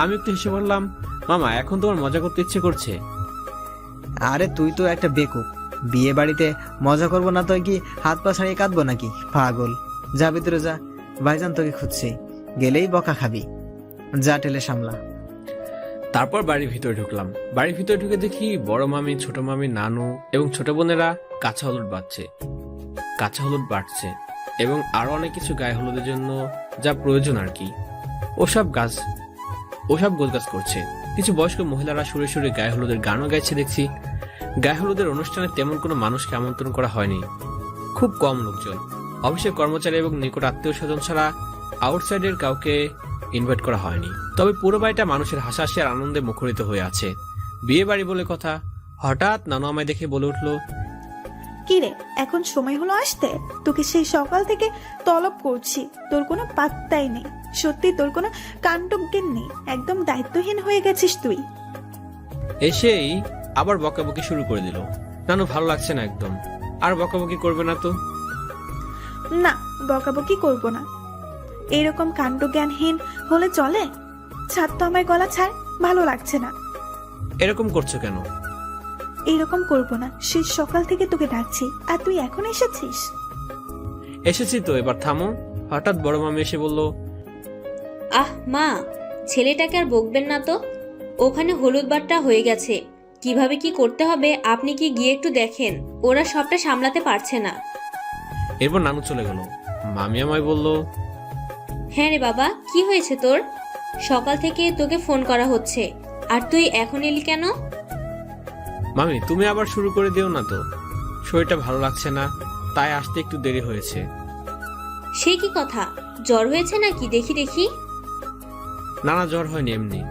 আমি একটু হেসে বললাম, মামা এখন তোমার মজা করতে ইচ্ছে করছে? আরে তুই তো একটা বেকুব, বিয়ে বাড়িতে মজা করবো না তো কি হাত পা ছাড়িয়ে কাঁদবো নাকি? পাগল, যা ভিতরে যা, ভাইজান তোকে খুঁজছে, গেলেই বকা খাবি। যা টেলে সামলা। তারপর বাড়ির ভিতরে ঢুকলাম। বাড়ির ভিতরে ঢুকে দেখি বড় মামি, ছোট মামি, নানু এবং ছোট বোনেরা কাঁচা হলুদ বাটছে এবং আরো অনেক কিছু গায়ে হলুদের জন্য যা প্রয়োজন আর কি, ওসব গোছগাছ করছে। কিছু বয়স্ক মহিলারা সুরে সুরে গায়ে হলুদের গানও গাইছে দেখছি। গায়ে হলুদের অনুষ্ঠানে তেমন কোনো মানুষকে আমন্ত্রণ করা হয়নি, খুব কম লোকজন। অফিসের কর্মচারী এবং নিকট আত্মীয় স্বজন ছাড়া আউটসাইডের কাউকে ইনভাইট করা হয়নি। তবে পুরো বাড়িটা মানুষের হাসাহাসি আর আনন্দে মুখরিত হয়ে আছে। বিয়ে বাড়ি বলে কথা। হঠাৎ নানু আমায় দেখে বলে উঠলো, কি রে, এখন সময় হলো আসতে? তোকে সেই সকাল থেকে তলব করছি, তোর কোনো পাত্তাই নেই। সত্যি তোর কোনো কাণ্ডজ্ঞান নেই, একদম দায়িত্বহীন হয়ে গেছিস তুই। এসেই আবার বকাবকি শুরু করে দিল। নানু ভালো লাগছে না একদম, আর বকাবকি করবে না তো? না, বকাবকি করব না। এরকম কাণ্ডজ্ঞানহীন হলে চলে? ছাড় তো আমার গলা, ছাড়, ভালো লাগছে না। এরকম করছো কেন? এরকম করব না, সেই সকাল থেকে তোকে ডাকছি আর তুই এখন এসেছিস। এসেছি তো, এবার থামো। হঠাৎ বড় মামি এসে বলল, আহ মা, ছেলেটাকে আর বকবেন না তো। ওখানে হলুদ বাট্টা হয়ে গেছে, কিভাবে কি করতে হবে আপনি কি গিয়ে একটু দেখেন, ওরা সবটা সামলাতে পারছে না। এরপর নানু চলে গেল। মামি আমায় বলল, হ্যাঁ রে বাবা, কি হয়েছে তোর? সকাল থেকে তোকে ফোন করা হচ্ছে, আর তুই এখন এলি কেন? মামি তুমি আবার শুরু করে দিও না তো, শরীরটা ভালো লাগছে না, তাই আসতে একটু দেরি হয়েছে। সে কি কথা, জ্বর হয়েছে নাকি? দেখি দেখি। না না, জ্বর হয়নি, এমনি।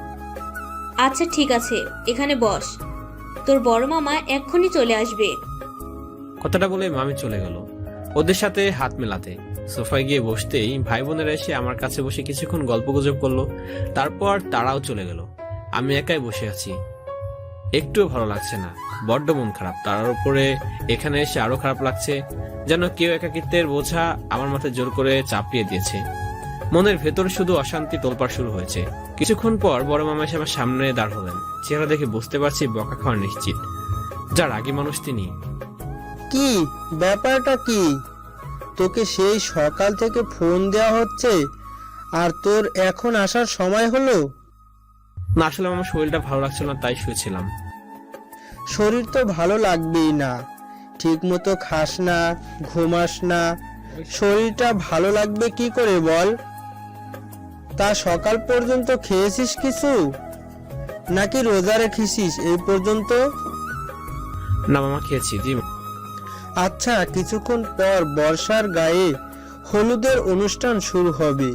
আচ্ছা ঠিক আছে, এখানে বস, তোর বড় মামা এক্ষুনি চলে আসবে। কথাটা বলে মামি চলে গেল ওদের সাথে হাত মেলাতে। সোফায় গিয়ে বসতেই ভাই বোনেরা এসে আমার কাছে বসে কিছুক্ষণ গল্পগুজব করলো। তারপর তারাও চলে গেল। আমি একাই বসে আছি, একটুও ভালো লাগছে না, বড্ড মন খারাপ। তার উপরে এখানে এসে আরো খারাপ লাগছে, যেন কেউ একাকিত্বের বোঝা আমার মাথায় জোর করে চাপিয়ে দিয়েছে। মনের ভেতর শুধু অশান্তি তোলপাড় শুরু হয়েছে। কিছুক্ষণ পর বড় মামা এসে আমার সামনে দাঁড় হলেন। চেহারা দেখে বুঝতে পারছি বকা খাওয়া নিশ্চিত। যার আগে মানুষ তিনি। কি ব্যাপারটা কি? তোকে সেই সকাল থেকে ফোন দেওয়া হচ্ছে আর তোর এখন আসার সময় হলো? না, আসলে আমার শরীরটা ভালো লাগছিল না, তাই শুয়েছিলাম। শরীর তো ভালো লাগবেই না, ঠিক মতো খাস না, ঘুমাস না, শরীরটা ভালো লাগবে কি করে বল? তা সকাল পর্যন্ত খেয়েছিস কিছু, নাকি রোজা রেখেছিস এই পর্যন্ত? না মামা, খেয়েছি। জি। আচ্ছা, কিছুক্ষণ পর বর্ষার গায়ে হলুদের অনুষ্ঠান শুরু হবে,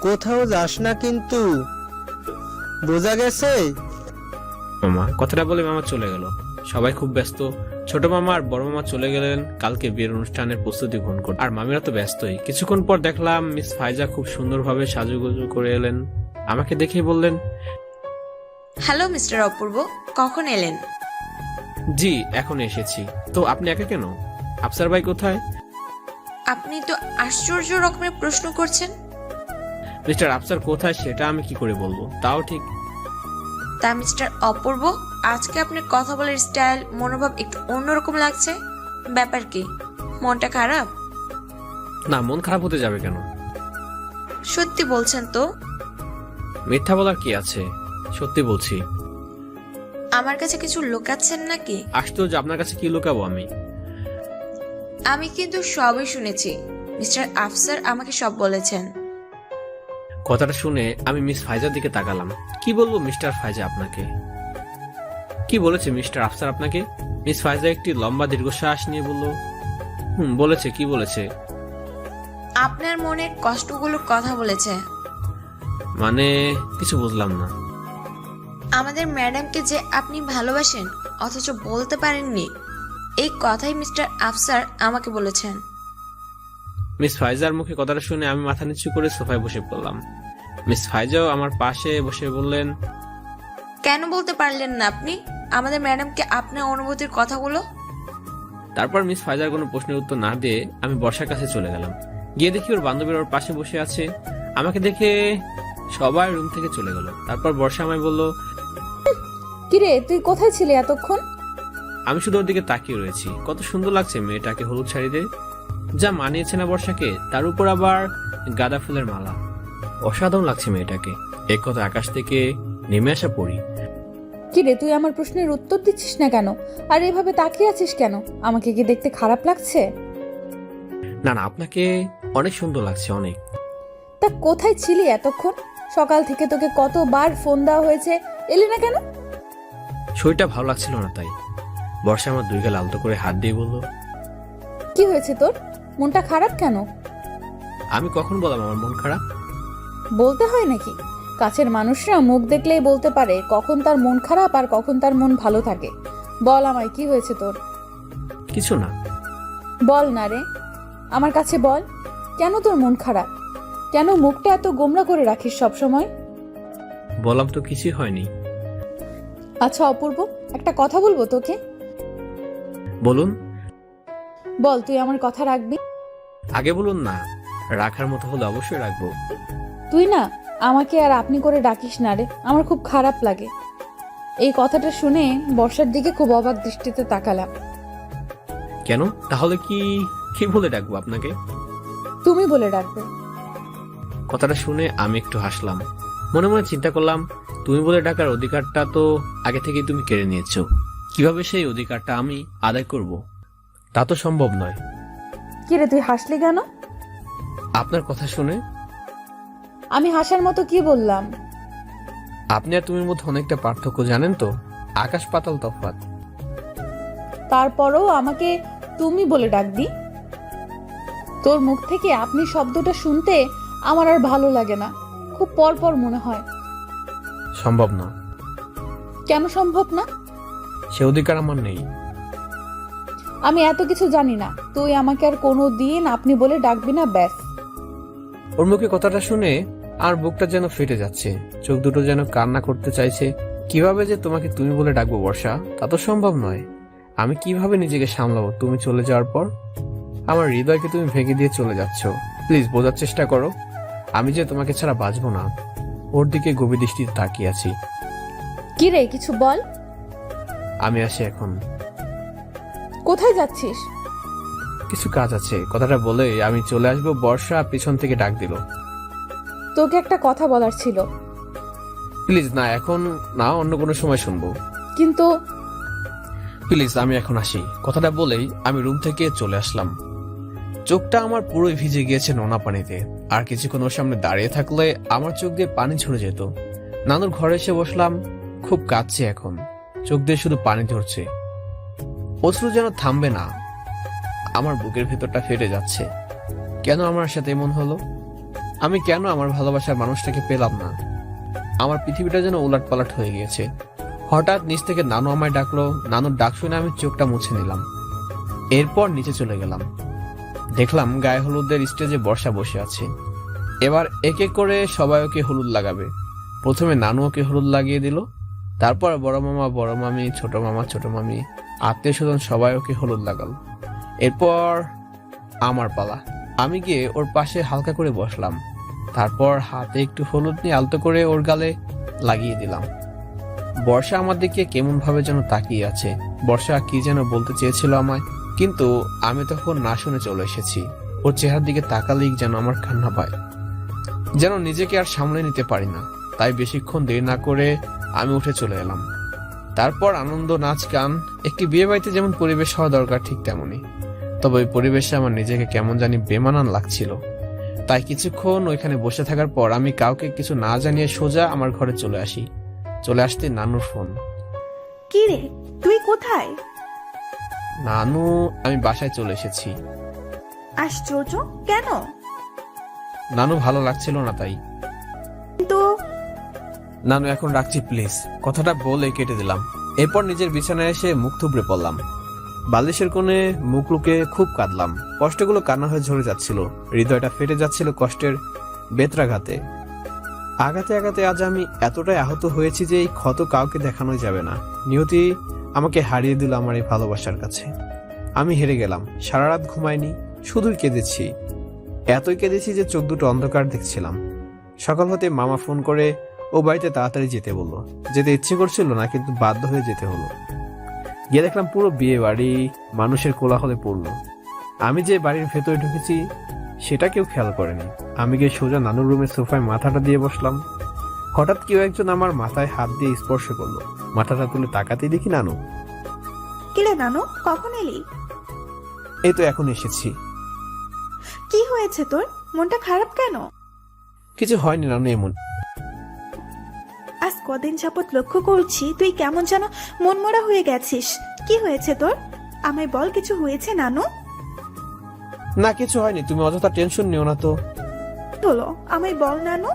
কোথাও যাস না কিন্তু, বোঝা গেছে? মামা কথাটা বলে মামা চলে গেল। সবাই খুব ব্যস্ত, ছোট মামা আর বড় মামা চলে গেলেন কালকে বিয়ের অনুষ্ঠানের প্রস্তুতি গ্রহণ করতে, আর মামিরা তো ব্যস্তই। কিছুক্ষণ পর দেখলাম মিস ফাইজা খুব সুন্দরভাবে সাজুগুজু করে এলেন। আমাকে দেখেই বললেন, হ্যালো মিস্টার অপূর্ব, কখন এলেন? জি এখন এসেছি। তো আপনি একা কেন? আফসার ভাই কোথায়? আপনি তো আশ্চর্য রকমের প্রশ্ন করছেন। মিস্টার আফসার কোথায় সেটা আমি কি করে বলবো? তাও ঠিক। তা মিস্টার অপূর্ব, আজকে আপনার কথা বলার স্টাইল, মনোভাব একটু অন্যরকম লাগছে। ব্যাপার কি? মনটা খারাপ? না, মন খারাপ হতে যাবে কেন? সত্যি বলছেন তো? মিথ্যা বলার কি আছে, সত্যি বলছি। আমার কাছে কিছু লুকাচ্ছেন নাকি? আশ্চর্য, আপনার কাছে কি লুকাবো আমি? আমি কিন্তু সবই শুনেছি। মিস্টার আফসার আমাকে সব বলেছেন। কথাটা শুনে আমি মিস ফাইজার দিকে তাকালাম। কি বলবো মিস্টার ফাইজা আপনাকে? কি বলেছে মিস্টার আফসার আপনাকে? মিস ফাইজা একটি লম্বা দীর্ঘশ্বাস নিয়ে বলল, বলেছে। কি বলেছে? আপনার মনের কষ্টগুলোর কথা বলেছে। মানে কিছু বুঝলাম না। আমাদের ম্যাডামকে যে আপনি ভালোবাসেন অথচ বলতে পারেননি, এই কথাই মিস্টার আফসার আমাকে বলেছেন। মিস ফাইজার মুখে কথাটা শুনে আমি মাথা নিচু করে সোফায় বসে পড়লাম। মিস ফাইজাও আমার পাশে বসে বললেন, কেন বলতে পারলেন না আপনি আমাদের ম্যাডামকে আপনার অনুভূতির কথাগুলো? তারপর মিস ফাইজার কোনো প্রশ্নের উত্তর না দিয়ে আমি বর্ষার কাছে চলে গেলাম। গিয়ে দেখি ওর বান্ধবীর ওর পাশে বসে আছে। আমাকে দেখে সবাই রুম থেকে চলে গেল। তারপর বর্ষা আমায় বলল, কিরে তুই কোথায় ছিলি এতক্ষণ? আমি শুধু ওর দিকে তাকিয়ে রয়েছি। কত সুন্দর লাগছে মেয়েটাকে হলুদ শাড়িতে, যা মানিয়েছে না বর্ষাকে। তার উপর আবার গাঁদা ফুলের মালা। অসাধারণ লাগছে মেয়েটাকে। এক কথা আকাশ থেকে নেমে আসা পড়ি। কিরে তুই আমার প্রশ্নের উত্তর দিচ্ছিস না কেন? আর এভাবে তাকিয়ে আছিস কেন? আমাকে কি দেখতে খারাপ লাগছে? না না, আপনাকে অনেক সুন্দর লাগছে, অনেক। তা কোথায় ছিলি এতক্ষণ? সকাল থেকে তোকে কতবার ফোন দেওয়া হয়েছে, এলি না কেন? শরীরটা ভালো লাগছিল না তাই। বর্ষা আমার দুই গাল আলতো করে হাত দিয়ে বলল, কি হয়েছে তোর? মনটা খারাপ কেন? আমি কখন বললাম আমার মন খারাপ? বলতে হয় নাকি? কাছের মানুষরা মুখ দেখলেই বলতে পারে কখন তার মন খারাপ আর কখন তার মন ভালো থাকে। বল আমায়, কি হয়েছে তোর? কিছু না। বল না রে, আমার কাছে বল। কেন তোর মন খারাপ? কেন মুখটা এত গোমরা করে রাখিস সব সময়? বললাম তো কিছুই হয়নি। আচ্ছা অপূর্ব, একটা কথা বলবো তোকে। বলুন। বল তুই আমার কথা রাখবি? আগে বলুন না। রাখার মতো হলে অবশ্যই রাখবো। তুই না আমাকে আর আপনি করে ডাকিস না রে, আমার খুব খারাপ লাগে। এই কথাটা শুনে বর্ষার দিকে খুব অবাক দৃষ্টিতে তাকালাম। কেন? তাহলে কি কি বলে ডাকবো আপনাকে? তুমি বলে ডাকবে। কথাটা শুনে আমি একটু হাসলাম। মনে মনে চিন্তা করলাম, তুমি বলে ডাকার অধিকারটা তো আগে থেকেই তুমি কেড়ে নিয়েছো। কিভাবে সেই অধিকারটা আমি আদায় করব? তা তো সম্ভব নয়। কিরে তুই হাসলি কেন? আপনার কথা শুনে। আমি হাসার মতো কি বললাম? আপনি আর তুমির মধ্যে অনেকটা পার্থক্য, জানেন তো? আকাশ পাতাল তফাৎ। তারপরও আমাকে তুমি বলে ডাকবি? তোর মুখ থেকে আপনি শব্দটা শুনতে আমার আর ভালো লাগে না, খুব পরপর মনে হয়। সম্ভব না। কেন সম্ভব না? সে অধিকার আমার নেই। আমি এত কিছু জানি না, তুই আমাকে আর কোনো দিন আপনি বলে ডাকবি না, ব্যাস। ওর মুখে কথাটা শুনে আর বুকটা যেন ফেটে যাচ্ছে, চোখ দুটো যেন কান্না করতে চাইছে। কিভাবে যে তোমাকে তুমি বলে ডাকবো বর্ষা, তা তো সম্ভব নয়। আমি কিভাবে নিজেকে সামলাবো তুমি চলে যাওয়ার পর? আমার হৃদয়কে তুমি ভেঙে দিয়ে চলে যাচ্ছ। প্লিজ বোঝার চেষ্টা করো, আমি যে তোমাকে ছাড়া বাঁচবো না। ওর দিকে গভীর দৃষ্টিতে তাকিয়ে আছি। কি রে, কিছু বল। আমি আসি এখন। কোথায় যাচ্ছিস? কিছু কাজ আছে। কথাটা বলে আমি চলে আসবো। বর্ষা পিছন থেকে ডাক দিল, তোকে একটা কথা বলার ছিল। প্লিজ না, এখন না, অন্য কোনো সময় শুনবো। কিন্তু প্লিজ আমি এখন আসি। কথাটা বলেই আমি রুম থেকে চলে আসলাম। চোখটা আমার পুরোই ভিজে গিয়েছে নোনা পানিতে। আর কিছুক্ষণ ওর সামনে দাঁড়িয়ে থাকলে আমার চোখ দিয়ে পানি ঝরে যেত। নানুর ঘরে এসে বসলাম। খুব কাঁদছে এখন, চোখ দিয়ে শুধু পানি ঝরছে। অশ্রু যেন থামবে না। আমার বুকের ভেতরটা ফেটে যাচ্ছে। কেন আমার সাথে এমন হলো? আমি কেন আমার ভালোবাসার মানুষটাকে পেলাম না? আমার পৃথিবীটা যেন উলটপালট হয়ে গিয়েছে। হঠাৎ নিচ থেকে নানু আমায় ডাকলো। নানুর ডাক শুনে আমি চোখটা মুছে নিলাম। এরপর নিচে চলে গেলাম। দেখলাম গায়ে হলুদের স্টেজে বর্ষা বসে আছে। এবার এক এক করে সবাই ওকে হলুদ লাগাবে। প্রথমে নানু ওকে হলুদ লাগিয়ে দিল, তারপর বড় মামা, বড় মামি, ছোট মামা, ছোট মামি, আত্মীয় স্বজন সবাই ওকে হলুদ লাগালো। এরপর আমার পালা। আমি গিয়ে ওর পাশে হালকা করে বসলাম। তারপর হাতে একটু হলুদ নিয়ে আলতো করে ওর গালে লাগিয়ে দিলাম। বর্ষা আমার দিকে কেমন ভাবে যেন তাকিয়ে আছে। বর্ষা কি যেন বলতে চেয়েছিল আমায়, কিন্তু আমি তখন না শুনে চলে এসেছি। ওর চেহারার দিকে তাকালেই যেন আমার কান্না পায়, যেন নিজেকে আর সামলে নিতে পারি না। তাই বেশিক্ষণ দেরি না করে আমি উঠে চলে এলাম। তারপর আনন্দ, নাচ, গান। একটি বিয়ে বাড়িতে যেমন পরিবেশ হওয়া দরকার ঠিক তেমনই, তবে ওই পরিবেশে আমার নিজেকে কেমন জানি বেমানান লাগছিল। তাই কিছুক্ষণ ওইখানে বসে থাকার পর আমি কাউকে কিছু না জানিয়ে সোজা আমার ঘরে চলে আসি। চলে আসতে নানুর ফোন। কি রে, তুই কোথায়? নানু, আমি বাসায় চলে এসেছি। আশ্চর্য, কেন? নানু ভালো লাগছিল না তাই। তো নানু, এখন রাখছি প্লিজ, কথাটা বলে কেটে দিলাম। এরপর নিজের বিছানায় এসে মুখ থুবড়ে পড়লাম। বালিশের কোণে মুখ লুকে খুব কাঁদলাম। কষ্টগুলো কান্না হয়ে ঝরে যাচ্ছিল। হৃদয়টা ফেটে যাচ্ছিল কষ্টের বেত্রাঘাতে। আঘাতে আঘাতে আজ আমি এতটাই আহত হয়েছি যে এই ক্ষত কাউকে দেখানোই যাবে না। নিয়তি আমাকে হারিয়ে দিল আমার এই ভালোবাসার কাছে। আমি হেরে গেলাম। সারা রাত ঘুমাইনি, শুধুই কেঁদেছি। এতই কেঁদেছি যে চোখ দুটো অন্ধকার দেখছিলাম। সকাল হতে মামা ফোন করে ও বাড়িতে তাড়াতাড়ি যেতে বলল। যেতে ইচ্ছে করছিল না, কিন্তু বাধ্য হয়ে যেতে হলো। গিয়ে দেখলাম পুরো বিয়ে বাড়ি মানুষের কোলাহলে পড়লো। আমি যে বাড়ির ভেতরে ঢুকেছি সেটা কেউ খেয়াল করেনি। আমি গিয়ে সোজা নানুর রুমের সোফায় মাথাটা দিয়ে বসলাম। হঠাৎ কেউ একজন আমার মাথায় হাত দিয়ে স্পর্শ করলো। মাথাটা তুলে তাকাতেই দেখি নানু। কিরে নানু, কখন এলি? এই তো এখন এসেছি। কি হয়েছে তোর? মনটা খারাপ কেন? কিছু হয়নি নানু, এমন। আজ কদিন যাবৎ লক্ষ্য করছি তুই কেমন যেন মনমরা হয়ে গেছিস। কি হয়েছে তোর? আমায় বল, কিছু হয়েছে নানু? না, কিছু হয়নি, তুমি অযথা টেনশন নিও না তো। হলো, আমায় বল নানু।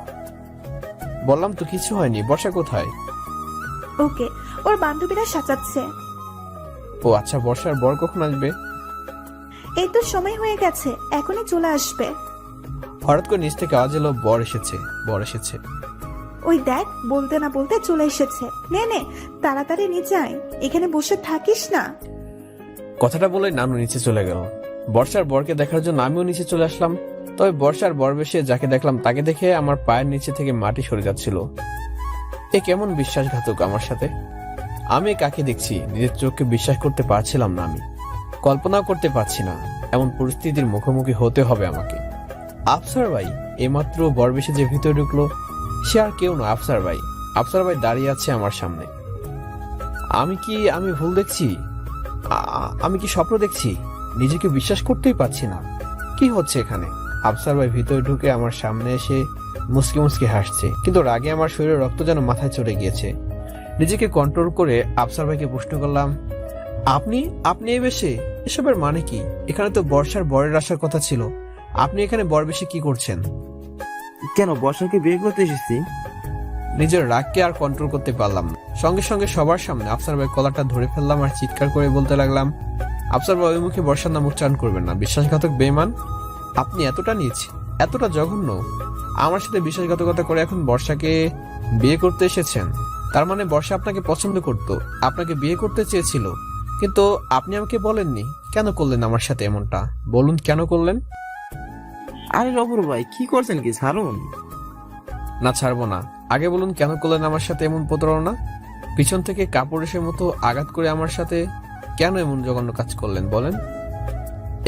বললাম তো কিছু হয়নি। বর্ষা কোথায়? ওকে, ওর বান্ধবীরা সাজাচ্ছে। ও আচ্ছা, বর্ষার বর কখন আসবে? এই তো সময় হয়ে গেছে, এখনই চলে আসবে। হঠাৎ করে নিচ থেকে আওয়াজ এলো, বর এসেছে, বর এসেছে। ওই দেখ, বলতে না বলতে চলে এসেছে। নে নে, তাড়াতাড়ি নিচে আয়, এখানে বসে থাকিস না। কথাটা বলে নানু নিচে চলে গেল। বর্ষার বরকে দেখার জন্য আমিও নিচে চলে আসলাম। তবে বর্ষার বর বেশে যাকে দেখলাম তাকে দেখে আমার পায়ের নিচে থেকে মাটি সরে যাচ্ছিল। এ কেমন বিশ্বাসঘাতক আমার সাথে। আমি কাকে দেখছি নিজের চোখকে বিশ্বাস করতে পারছিলাম না। আমি কল্পনাও করতে পারছি না এমন পরিস্থিতির মুখোমুখি হতে হবে আমাকে। আফসার ভাই এইমাত্র বর বেশে যে ভিতরে ঢুকলো, সে আর কেউ না, আফসার ভাই। আফসার ভাই দাঁড়িয়ে আছে আমার সামনে। আমি ভুল দেখছি? আমি কি স্বপ্ন দেখছি? নিজেকে বিশ্বাস করতেই পারছি না। কি হচ্ছে এখানে? আফসার ভাই ভিতরে ঢুকে আমার সামনে এসে মুসকি মুসকি হাসছে, কিন্তু রাগে আমার শরীরে রক্ত যেন মাথায় চড়ে গিয়েছে। নিজেকে কন্ট্রোল করে আফসার ভাইকে প্রশ্ন করলাম, আপনি এই বেশে? এসবের মানে কি? এখানে তো বর্ষার বরের আসার কথা ছিল। আপনি এখানে বর বেশে কি করছেন? কেন, বর্ষাকে বিয়ে করতে এসেছি। নিজের রাগকে আর কন্ট্রোল করতে পারলাম না। সঙ্গে সঙ্গে সবার সামনে আফসার ভাই কলারটা ধরে ফেললাম আর চিৎকার করে বলতে লাগলাম, আফসার ভাই, ওই মুখে বর্ষার নাম উচ্চারণ করবেন না। বিশ্বাসঘাতক বেঈমান। আপনি এতটা নীচ, এতটা জঘন্য। আমার সাথে বিশ্বাসঘাতকতা করে এখন বর্ষাকে বিয়ে করতে এসেছেন। তার মানে বর্ষা আপনাকে পছন্দ করত, আপনাকে বিয়ে করতে চেয়েছিল, কিন্তু আপনি আমাকে বলেননি। কেন করলেন আমার সাথে এমনটা? বলুন কেন করলেন? আরে রবর ভাই, কি করছেন কি? ছাড়ুন না, ছাড়বো না। আগে বলুন কেন করলেন আমার সাথে এমন প্রতারণা? পিছন থেকে কাপুরুষের মতো আঘাত করে আমার সাথে কেন এমন জঘন্য কাজ করলেন বলেন?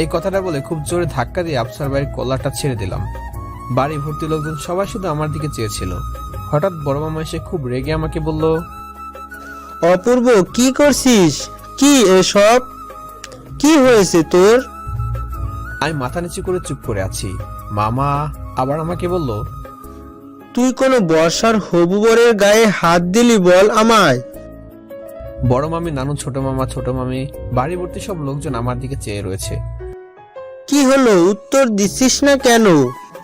এই কথাটা বলে খুব জোরে ধাক্কা দিয়ে আফসার ভাইয়ের কলারটা ছেড়ে দিলাম। বাড়ি ভর্তি লোকজন সবাই শুধু আমার দিকে চেয়েছিল। হঠাৎ বড় মামা এসে খুব রেগে আমাকে বলল, অপূর্ব, কি করছিস? কি এসব? কি হয়েছে তোর? আমি মাথা নিচু করে চুপ করে আছি। মামা আবার আমাকে বলল, তুই কোনো বর্ষার হবু বরের গায়ে হাত দিলি বল আমায়? বড় মামি, নানু, ছোট মামা, ছোট মামি, বাড়ি ভর্তি সব লোকজন আমার দিকে চেয়ে রয়েছে। কি হলো, উত্তর দিচ্ছিস না কেন?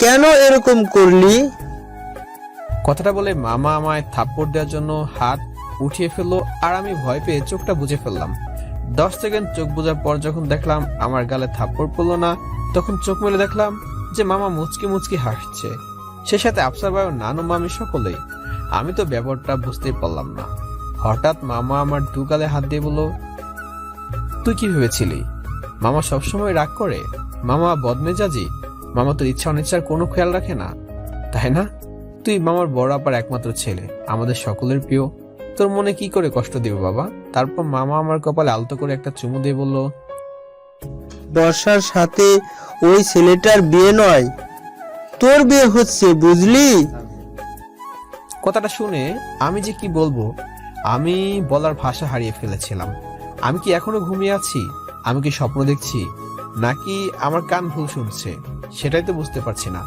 কেন এরকম করলি? কথাটা বলে মামা আমায় থাপ্পড় দেওয়ার জন্য হাত উঠিয়ে ফেললো আর আমি ভয় পেয়ে চোখটা বুজে ফেললাম। 10 সেকেন্ড চোখ বোঝার পর যখন দেখলাম আমার গালে থাপ্পড় পড়লো না, তখন চোখ মেলে দেখলাম যে মামা মুচকি মুচকি হাসছে, সে সাথে আফসার ভাই ও নানু মামি সকলেই। আমি তো ব্যাপারটা বুঝতেই পারলাম না। হঠাৎ মামা আমার দু গালে হাত দিয়ে বলল, তুই কি ভেবেছিলি মামা সবসময় রাগ করে? মামা বদমেজাজি? মামা তোর ইচ্ছা অনিচ্ছার কোনো খেয়াল রাখে না, তাই না? তুই মামার বড় আপার একমাত্র ছেলে, আমাদের সকলের প্রিয়, তোর মনে কি করে কষ্ট দিব বাবা? তারপর মামা আমার কপালে আলতো করে একটা চুমু দিয়ে বলল, বর্ষার সাথে ওই ছেলেটার বিয়ে নয়, তোর বিয়ে হচ্ছে, বুঝলি? কথাটা শুনে আমি যে কি বলবো, আমি বলার ভাষা হারিয়ে ফেলেছিলাম। আমি কি এখনো ঘুমিয়ে আছি? আমি কি স্বপ্ন দেখছি, নাকি আমার কান ভুল শুনছে? সেটাই তো বুঝতে পারছি না।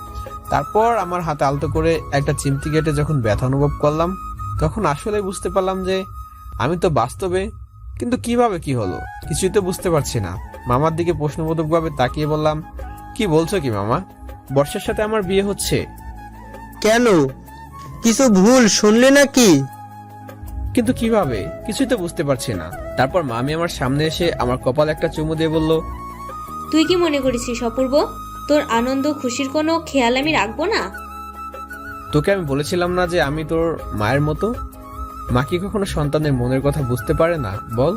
তারপর আমার হাতে আলতো করে একটা চিমটি কেটে যখন ব্যথা অনুভব করলাম, তখন আসলে বুঝতে পারলাম যে আমি তো বাস্তবে, কিন্তু কিভাবে কি হলো কিছুই তো বুঝতে পারছি না। মামার দিকে প্রশ্নবোধক ভাবে তাকিয়ে বললাম, কি বলছো কি মামা? বর্ষার সাথে আমার বিয়ে হচ্ছে? কেন, কিছু ভুল শুনলি নাকি? কিন্তু কিভাবে কিছুই তো বুঝতে পারছি না। তারপর মামি আমার সামনে এসে আমার কপালে একটা চুমু দিয়ে বলল, তুই কি মনে করেছিস অপূর্ব, তোর আনন্দ খুশির কোনো খেয়াল আমি রাখবো না? তোকে আমি বলেছিলাম না যে আমি তোর মায়ের মতো? মা কি কখনো সন্তানের মনের কথা বুঝতে পারে না বল?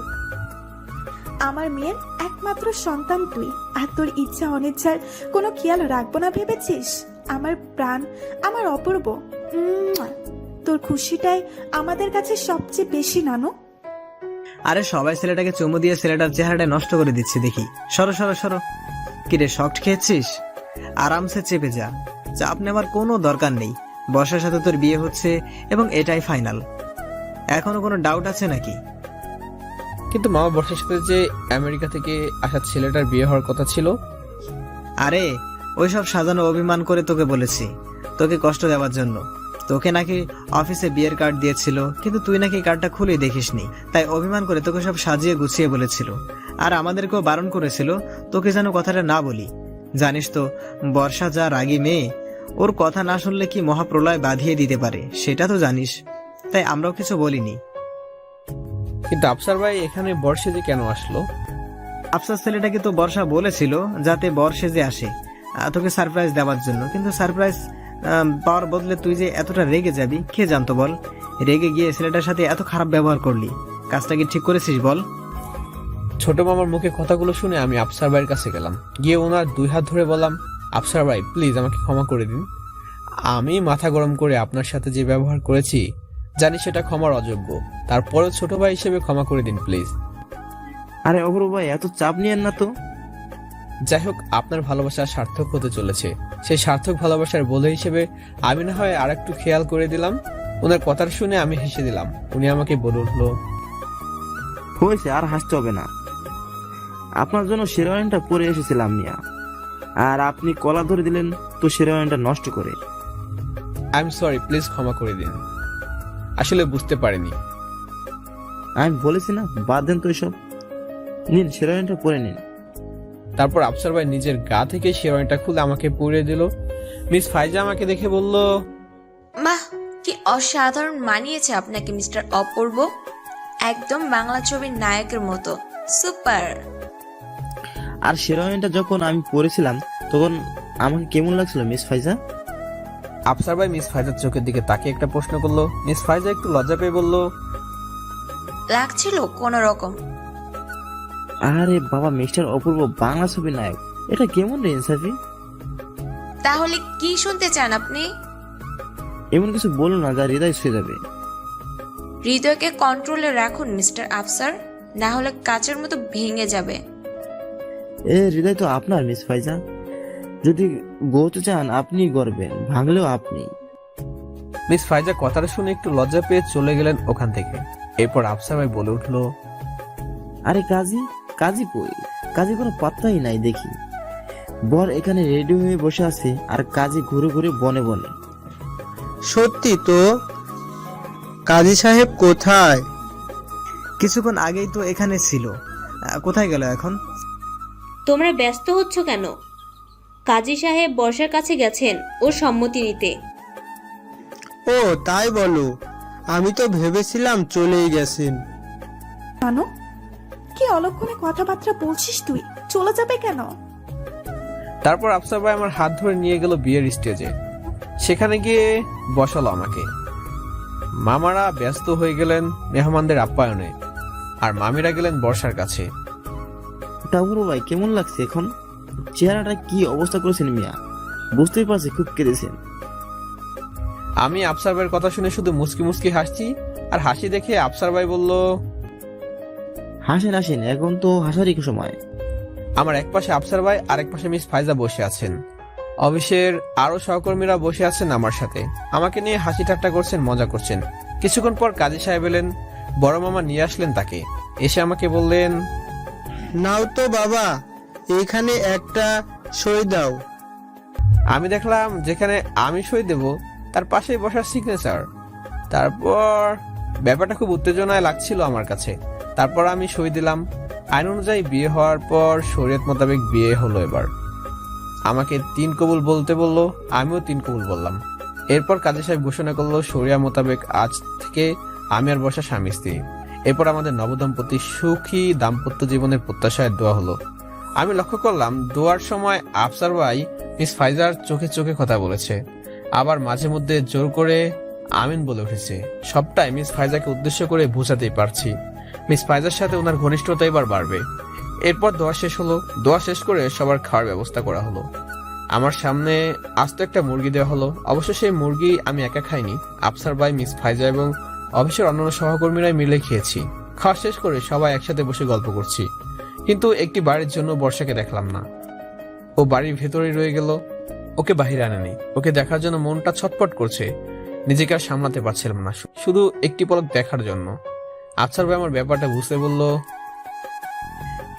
আমার মেয়ের একমাত্র সন্তান তুই, আর তোর ইচ্ছা অনিচ্ছার কোনো খেয়াল রাখবো না ভেবেছিস? আমার প্রাণ, আমার অপূর্ব, তোর খুশিটাই আমাদের কাছে সবচেয়ে বেশি, নানু। আরে সবাই ছেলেটাকে চুমু দিয়ে ছেলেটার চেহারাটা নষ্ট করে দিচ্ছে দেখি। সরো সরো সরো। কিরে, শক্ট খেয়েছিস? আরামসে চেপে যা, চাপ নেওয়ার কোনো দরকার নেই। বর্ষার সাথে তোর বিয়ে হচ্ছে এবং এটাই ফাইনাল। এখনো কোনো ডাউট আছে নাকি? কিন্তু মামা, বর্ষার সাথে যে আমেরিকা থেকে আসা ছেলেটার বিয়ে হওয়ার কথা ছিল। আরে ওইসব সাজানো অভিমান করে তোকে বলেছি, তোকে কষ্ট দেওয়ার জন্য। তোকে নাকি অফিসে বিয়ের কার্ড দিয়েছিল, কিন্তু তুই নাকি কার্ডটা খুলেই দেখিসনি, তাই অভিমান করে তোকে সব সাজিয়ে গুছিয়ে বলেছিল। আর আমাদেরকেও বারণ করেছিল তোকে যেন কথাটা না বলি। জানিস তো বর্ষা যা রাগী মেয়ে, ওর কথা না শুনলে কি মহাপ্রলয় বাঁধিয়ে দিতে পারে, সেটা তো জানিস। তাই আমরাও কিছু বলিনি। কিন্তু আফসার ভাই এখানে বর্ষে যে কেন আসলো? আফসার ছেলেটাকে তো বর্ষা বলেছিল যাতে বর্ষে যে আসে তোকে সারপ্রাইজ দেওয়ার জন্য, কিন্তু সারপ্রাইজ পাওয়ার বদলে তুই যে এতটা রেগে যাবি কে জানতো বল? রেগে গিয়ে ছেলেটার সাথে এত খারাপ ব্যবহার করলি, কাজটা কি ঠিক করেছিস বল? ছোট মামার মুখে কথাগুলো শুনে আমি আফসার ভাইয়ের কাছে গেলাম, গিয়ে ওনার 2 হাত ধরে বললাম, আফসার ভাই প্লিজ আমাকে ক্ষমা করে দিন। আমি মাথা গরম করে আপনার সাথে যে ব্যবহার করেছি জানি সেটা ক্ষমার অযোগ্য, তারপরে ছোট ভাই হিসেবে ক্ষমা করে দিন প্লিজ। আরে অপূর্ব ভাই, এত চাপ নিয়েন না তো। যাই হোক, আপনার ভালোবাসা সার্থক হতে চলেছে, সেই সার্থক ভালোবাসার বলে হিসেবে আমি না হয় আর একটু খেয়াল করে দিলাম। ওনার কথা শুনে আমি হেসে দিলাম। উনি আমাকে বলে উঠলো, হয়েছে, আর হাসতে হবে না। আপনার জন্য শেরওয়ানিটা পরে এসেছিলাম মিয়া, আর আপনি কলা ধরে দিলেন তো শেরওয়ানিটা নষ্ট করে। আই এম সরি, প্লিজ ক্ষমা করে দিন, আসলে বুঝতে পারিনি। আমি বলেছি না, বাদ দেন তো এসব, নিন শেরওয়ানিটা পরে নিন। তারপর আফসার ভাই নিজের গা থেকে শেরওয়ানিটা খুলে আমাকে পরিয়ে দিল। মিস ফাইজা আমাকে দেখে বলল, বাহ, কি অসাধারণ মানিয়েছে আপনাকে মিস্টার অপূর্ব, একদম বাংলা ছবির নায়কের মতো, সুপার। আর শেরওয়ানিটা যখন আমি পরেছিলাম তখন আমাকে কেমন লাগছিল মিস ফাইজা? আফসার ভাই মিস ফাইজার চোখের দিকে তাকিয়ে একটা প্রশ্ন করলো। মিস ফাইজা একটু লজ্জা পেয়ে বলল, লাগছিল কোন রকম। আরে বাবা, মিস্টার অপূর্ব বাংলা ছবি নায়ক, এটা কেমন রে ইনসাফি? তাহলে কি শুনতে চান আপনি? এমন কিছু বলো না যা হৃদয় ছুঁয়ে যাবে। হৃদয়কে কন্ট্রোলে রাখুন মিস্টার আফসার, না হলে কাচের মতো ভেঙে যাবে। হৃদয় তো আপনার মিস ফাইজা, যদি গড়তে চান আপনি গড়বেন, ভাঙলেও আপনি। মিস ফাইজা কথাটা শুনে একটু লজ্জা পেয়ে চলে গেলেন ওখান থেকে। এরপর আফসার ভাই বলে উঠলো, আরে কাজী, কাজী কই? কাজী কোনো পাত্তাই নাই দেখি। বর এখানে রেডি হয়ে বসে আছে আর কাজী ঘুরে ঘুরে বনে বনে। সত্যি তো, কাজী সাহেব কোথায়? কিছুক্ষণ আগেই তো এখানে ছিল, কোথায় গেল এখন? তোমরা ব্যস্ত হচ্ছ কেন? কাজী সাহেব বর্ষার কাছে গেছেন ওর সম্মতি নিতে। ও তাই বলো, আমি তো ভেবেছিলাম চলেই গেছেন। জানো কি অলক্ষণে কথাবার্তা বলছিস তুই? চলে যাবে কেন? তারপর আফসার ভাই আমার হাত ধরে নিয়ে গেল বিয়ের স্টেজে। সেখানে গিয়ে বসালো আমাকে। মামারা ব্যস্ত হয়ে গেলেন মেহমানদের আপ্যায়নে, আর মামিরা গেলেন বর্ষার কাছে। তা অপূর্ব ভাই কেমন লাগছে এখন? চেহারাটা কি অবস্থা করেছেন মিয়া, বুঝতেই পারছি খুব কেঁদেছেন। আমি আফসার ভাইয়ের কথা শুনে শুধু মুস্কি মুস্কি হাসছি, আর হাসি দেখে আফসার ভাই বলল, হাসেন হাসেন, এখন তো হাসারই সময়। আমার এক পাশে আফসার ভাই আর এক পাশে মিস ফাইজা বসে আছেন। অফিসের আরো সহকর্মীরা বসে আছেন আমার সাথে, আমাকে নিয়ে হাসি ঠাট্টা করছেন, মজা করছেন। কিছুক্ষণ পর কাজী সাহেব এলেন, বড় মামা নিয়ে আসলেন তাকে। এসে আমাকে বললেন, নাও তো বাবা, এখানে একটা সই দাও। আমি দেখলাম যেখানে আমি সই দেব তার পাশেই বসার সিগনেচার। তারপর ব্যাপারটা খুব উত্তেজনায় লাগছিল আমার কাছে। তারপর আমি সই দিলাম। আইন অনুযায়ী বিয়ে হওয়ার পর শরীয়ত মোতাবেক বিয়ে হলো। এবার আমাকে 3 কবুল বলতে বললো, আমিও 3 কবুল বললাম। এরপর কাজী সাহেব ঘোষণা করলো শরিয়া মোতাবেক আজ থেকে আমি আর বর্ষা স্বামী স্ত্রী। এরপর আমাদের নবদম্পতি সুখী দাম্পত্য জীবনের প্রত্যাশায় দোয়া হলো। আমি লক্ষ্য করলাম দোয়ার সময় আফসার ভাই মিস ফাইজার চোখে চোখে কথা বলেছে, আবার মাঝে মধ্যে জোর করে আমিন বলে উঠেছে। সবটাই মিস ফাইজাকে উদ্দেশ্য করে বোঝাতেই পারছি মিস ফাইজার সাথে ওনার ঘনিষ্ঠতা এবার বাড়বে। এরপর দোয়া শেষ হলো। দোয়া শেষ করে সবার খাওয়ার ব্যবস্থা করা হলো। আমার সামনে আস্ত একটা মুরগি দেওয়া হলো। অবশ্য সেই মুরগি আমি একা খাইনি, আফসার ভাই, মিস ফাইজা এবং অফিসের অন্যান্য সহকর্মীরাই মিলে খেয়েছি। খাওয়া শেষ করে সবাই একসাথে বসে গল্প করছি, কিন্তু একটি বাড়ির জন্য বর্ষাকে দেখলাম না। ও বাড়ির ভেতরেই রয়ে গেল, ওকে বাহিরে আনেনি। ওকে দেখার জন্য মনটা ছটফট করছে, নিজেকে আর সামলাতে পারছিলাম না, শুধু একটি পলক দেখার জন্য। আফসার ভাই আমার ব্যাপারটা বুঝতে বলল,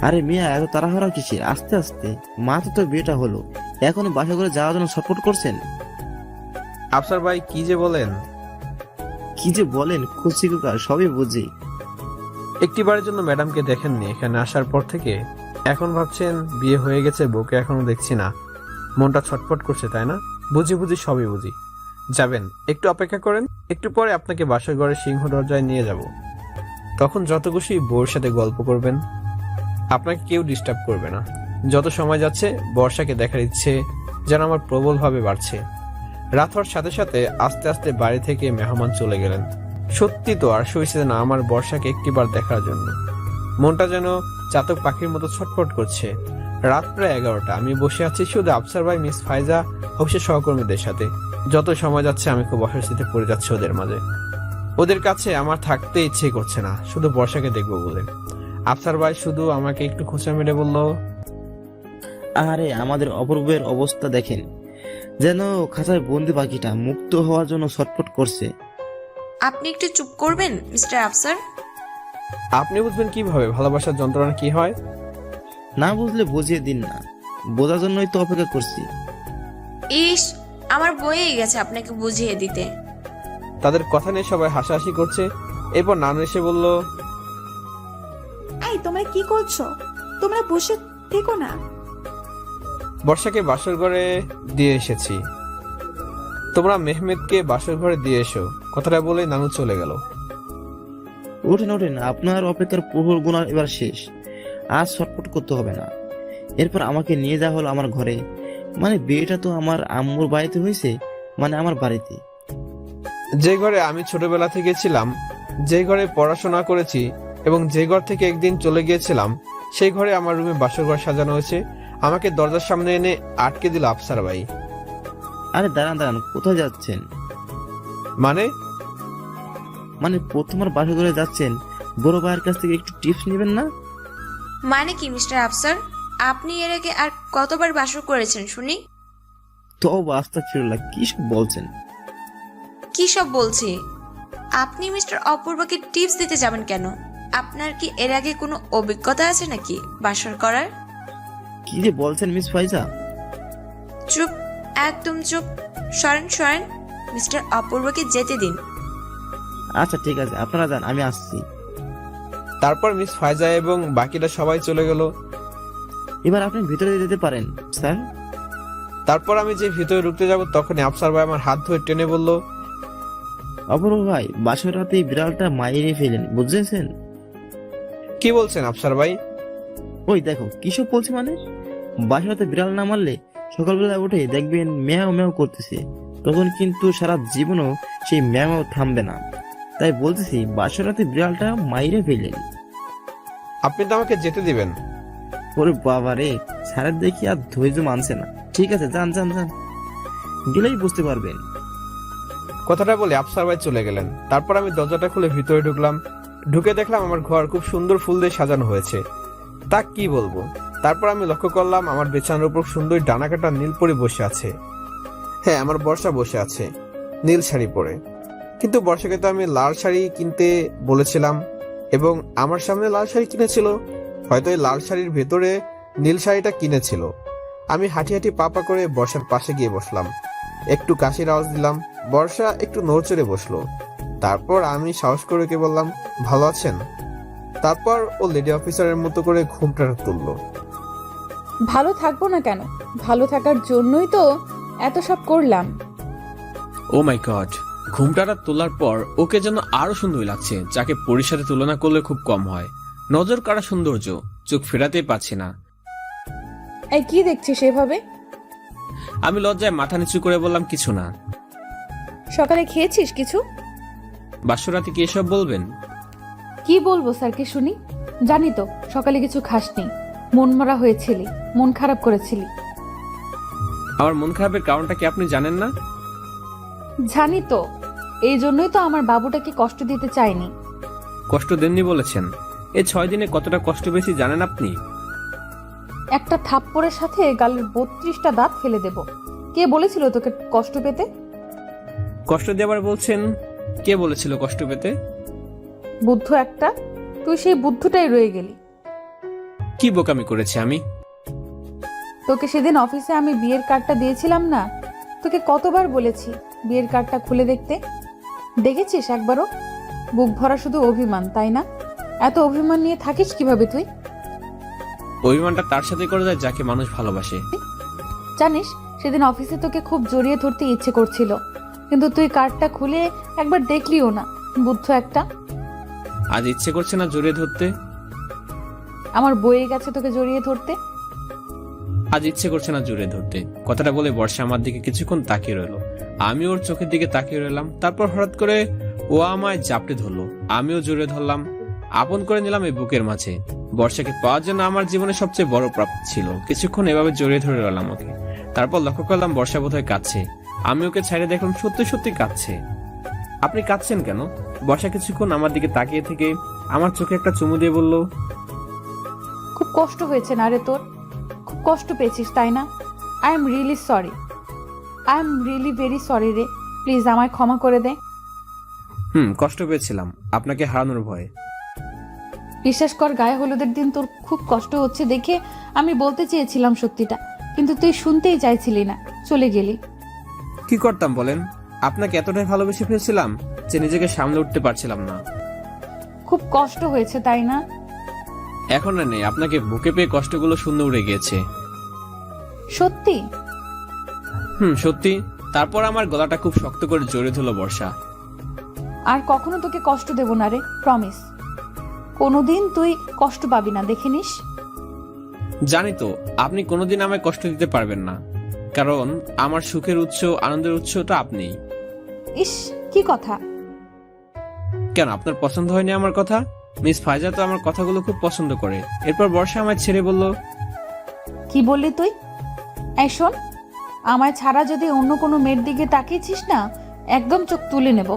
আরে মিয়া এত তাড়াহুড়া কিসের? আস্তে আস্তে, মাত্র তো বিয়েটা হলো, এখনো বাসা করে যাওয়ার জন্য সাপোর্ট করছেন? আফসার ভাই কি যে বলেন, খুশি কুকার সবই বুঝি। একটি বারের জন্য ম্যাডামকে দেখেননি এখানে আসার পর থেকে, এখন ভাবছেন বিয়ে হয়ে গেছে, বউকে এখনো দেখছি না, মনটা ছটফট করছে, তাই না? বুঝি সবই বুঝি। যাবেন, একটু অপেক্ষা করেন, একটু পরে আপনাকে বাসার ঘরে সিংহ দরজায় নিয়ে যাব। তখন যত খুশি বউর সাথে গল্প করবেন, আপনাকে কেউ ডিস্টার্ব করবে না। যত সময় যাচ্ছে বর্ষাকে দেখার ইচ্ছে যেন আমার প্রবলভাবে বাড়ছে। রাত হওয়ার সাথে সাথে আস্তে আস্তে বাড়ি থেকে মেহমান চলে গেলেন। সত্যি তো আর সইছে না আমার বর্ষাকে একটিবার দেখার জন্য। মনটা যেন চাতক পাখির মতো ছটফট করছে। রাত প্রায় 11টা। আমি বসে আছি শুধু আফসার ভাই, মিস ফাইজা, অফিসের সহকর্মীদের সাথে। যত সময় যাচ্ছে আমি খুব অস্বস্তিতে পড়ে যাচ্ছি ওদের মাঝে। ওদের কাছে আমার থাকতে ইচ্ছে করছে না, শুধু বর্ষাকে দেখবো বলে। আফসার ভাই শুধু আমাকে একটু খোঁচা মেরে বলল, আরে আমাদের অপূর্বের অবস্থা দেখেন, যেন খাঁচায় বন্দি পাখিটা মুক্ত হওয়ার জন্য ছটফট করছে। আপনি একটু চুপ করবেন মিস্টার আফসার? আপনি বুঝবেন কিভাবে ভালোবাসার যন্ত্রণা কি হয়? না বুঝলে বুঝিয়ে দিন না, বোঝার জন্যই তো অপেক্ষা করছি। ইস, আমার বয়েই গেছে আপনাকে বুঝিয়ে দিতে। তাদের কথা নিয়ে সবাই হাসাহাসি করছে। এরপর নানু এসে বলল, এই তোমরা কি করছো? তোমরা বসে থেকো না। বর্ষাকে বাসর ঘরে দিয়ে এসেছি, তোমরা মেহমেদকে বাসর ঘরে দিয়ে এসো। কথাটা বলে নানু চলে গেল। ওঠেন, আপনার অপেক্ষার প্রহর গুণা এবার শেষ, আজ ছটফট করতে হবে না। এরপর আমাকে নিয়ে যাওয়া হলো আমার ঘরে। মানে বিয়েটা তো আমার আম্মুর বাড়িতে হয়েছে, মানে আমার বাড়িতে। যে ঘরে আমি ছোটবেলা থেকে ছিলাম, যে ঘরে পড়াশোনা করেছি এবং যে ঘর থেকে একদিন চলে গিয়েছিলাম, সেই ঘরে আমার রুমে বাসর ঘর সাজানো হয়েছে। আমাকে দরজার সামনে এনে আটকে দিল আফসার ভাই। আরে দাঁড়ান, কোথায় যাচ্ছেন? মানে প্রথমবার বাসা ঘরে যাচ্ছেন, বড় ভাইয়ের কাছ থেকে একটু টিপস নেবেন না? মানে কি মিস্টার আফসার, আপনি এর আগে আর কতবার বাসর করেছেন শুনি? তো আস্তাগফিরুল্লাহ, কি সব বলছেন? কি সব বলছি? আপনি মিস্টার অপূর্বকে টিপস দিতে যাবেন কেন? আপনার কি এর আগে কোনো অভিজ্ঞতা আছে নাকি বাসর করার? কি যে বলছেন মিস ফাইজা? চুপ, একদম চুপ। সরেন, মিস্টার অপূর্বকে যেতে দিন। আচ্ছা ঠিক আছে, আপনারা যান, আমি আসছি। তারপর মিস ফাইজা এবং বাকিরা সবাই চলে গেল। এবার আপনি ভিতরে যেতে পারেন স্যার। তারপর আমি যে ভিতরে ঢুকতে যাব তখনই আফসার ভাই আমার হাত ধরে টেনে বলল, অপূর্ব ভাই, বাসর রাতে বিড়ালটা মাইরে ফেলেন, বুঝেছেন? কি বলছেন আফসার ভাই? ওই দেখো কিসব বলছে, মানে বাসর রাতে বিড়াল না মারলে সকালবেলা উঠে দেখবেন ম্যাও ম্যাও করতেছে, তখন কিন্তু সারা জীবনও সেই ম্যাও ম্যাও থামবে না। তাই বলতেছি বাসর রাতে বিড়ালটা মাইরে ফেলেন। আপনি তো আমাকে যেতে দিবেন। ওরে বাবা রে, স্যারের দেখি আর ধৈর্য মানছে না। ঠিক আছে, যান যান যান, গেলেই বুঝতে পারবেন। কথাটা বলে আফসার ভাই চলে গেলেন। তারপর আমি দরজাটা খুলে ভিতরে ঢুকলাম। ঢুকে দেখলাম আমার ঘর খুব সুন্দর ফুল দিয়ে সাজানো হয়েছে। তা কি বলবো। তারপর আমি লক্ষ্য করলাম আমার বিছানার উপর সুন্দর ডানাকাটা নীল পরে বসে আছে। হ্যাঁ, আমার বর্ষা বসে আছে নীল শাড়ি পরে। কিন্তু বর্ষাকে তো আমি লাল শাড়ি কিনতে বলেছিলাম এবং আমার সামনে লাল শাড়ি কিনেছিল। হয়তো এই লাল শাড়ির ভেতরে নীল শাড়িটা কিনেছিল। আমি হাঁটি হাঁটি পা পা করে বর্ষার পাশে গিয়ে বসলাম। একটু কাশির আওয়াজ দিলাম। বর্ষা একটু নড়চড়ে বসলো। তারপর আমি সাহস করে ওকে বললাম, ভালো আছেন? তারপর ও লেডি অফিসারের মতো করে ঘুমটা তুললো। ভালো থাকবো না কেন? ভালো থাকার জন্যই তো এত সব করলাম। ও মাই গড, ঘুমটাটা তোলার পর ওকে যেন আরো সুন্দর লাগছে, যাকে পরীর সাথে তুলনা করলে খুব কম হয়। নজর কাড়া সৌন্দর্য, চোখ ফেরাতেই পাচ্ছি না। এই কি দেখছিস সেভাবে? আমি লজ্জায় মাথা নিচু করে বললাম, কিছু না। সকালে খেয়েছিস কিছু? বাসরাতে কি এসব বলবেন? কি বলবো স্যারকে শুনি? জানি তো সকালে কিছু খাসনি, মন মরা হয়েছিলি, মন খারাপ করেছিলি। আমার মন খারাপের কারণটা কি আপনি জানেন না? জানি তো, এই জন্যই তো আমার বাবুটাকে কষ্ট দিতে চাইনি। কষ্ট দেননি বলেছেন? এই 6 দিনে কতটা কষ্ট পেয়েছি জানেন আপনি? একটা থাপ্পড়ের সাথে গালের 32টা দাঁত ফেলে দেব। কে বলেছিল তোকে কষ্ট পেতে? কষ্ট দেবার বলছেন? কে বলেছিল কষ্ট পেতে? বুদ্ধ একটা, তুই সেই বুদ্ধটাই রয়ে গেলি। কি বোকামি করেছি আমি? তোকে সেদিন অফিসে আমি বিয়ের কার্ডটা দিয়েছিলাম না, তোকে কতবার বলেছি বিয়ের কার্ডটা খুলে দেখতে? দেখেছিস একবারও? বুক ভরা শুধু অভিমান, তাই না? এত অভিমান নিয়ে থাকিস কিভাবে তুই? অভিমানটা তার সাথে করে যায় যাকে মানুষ ভালোবাসে। জানিস, সেদিন অফিসে তোকে খুব জড়িয়ে ধরতে ইচ্ছে করছিল, কিন্তু তুই কার্ডটা খুলে একবার দেখলিও না। বুদ্ধ একটা। আজ ইচ্ছে করছে না জড়িয়ে ধরতে? আমার বইয়ে গেছে তোকে জড়িয়ে ধরতে। আজ ইচ্ছে করছে না জড়িয়ে ধরতে। কথাটা বলে বর্ষা আমার দিকে কিছুক্ষণ তাকিয়ে রইলো। আমি ওর চোখের দিকে তাকিয়ে রইলাম। তারপর হঠাৎ করে ও আমায় জাপটে ধরলো, আমিও জড়িয়ে ধরলাম, আপন করে নিলাম এই বুকের মাঝে। বর্ষাকে পাওয়ার জন্য আমার জীবনে সবচেয়ে বড় প্রাপ্তি ছিল। কিছুক্ষণ এভাবে জড়িয়ে ধরে রইলাম ওকে। তারপর লক্ষ্য করলাম বর্ষা বোধহয় কাঁদছে। আমি ওকে ছাইড়ে দেখলাম সত্যি সত্যি কাঁদছে। আপনি কাঁদছেন কেন? বর্ষা কিছুক্ষণ আমার দিকে তাকিয়ে থেকে আমার চোখে একটা চুমু দিয়ে বলল, খুব কষ্ট হয়েছে না রে তোর? খুব কষ্ট পেয়েছিস তাই না? I am really sorry, I am really very sorry রে। প্লিজ আমায় ক্ষমা করে দে। কষ্ট পেয়েছিলাম আপনাকে হারানোর ভয়ে। বিশ্বাস কর, গায়ে হলুদের দিন তোর খুব কষ্ট হচ্ছে দেখে আমি বলতে চেয়েছিলাম সত্যিটা, কিন্তু তুই শুনতেই চাইছিলি না, চলে গেলি। কি করতাম বলেন? আপনাকে এতটাই ভালোবেসে ফেলছিলাম যে নিজেকে সামলে উঠতে পারছিলাম না। খুব কষ্ট হয়েছে তাই না? এখন আর নেই, আপনাকে বুকে পেয়ে কষ্টগুলো শূন্য উড়ে গিয়েছে। সত্যি? সত্যি। তারপর আমার গলাটা খুব শক্ত করে জড়িয়ে ধরল বর্ষা। আর কখনো তোকে কষ্ট দেব না রে, প্রমিস। কোনোদিন তুই কষ্ট পাবি না, দেখে নিস। জানি তো আপনি কোনোদিন আমায় কষ্ট দিতে পারবেন না, কারণ আমার সুখের উৎস, আনন্দের উৎসটা আপনিই। ইস, কি কথা! কেন, আপনার পছন্দ হয়নি আমার কথা? মিস ফাইজা তো আমার কথাগুলো খুব পছন্দ করে। এরপর বর্ষা আমায় ছেড়ে বলল, কি বললি তুই? এই শোন, আমায় ছাড়া যদি অন্য কোনো মেয়ের দিকে তাকিয়েছিস না, একদম চোখ তুলে নেব।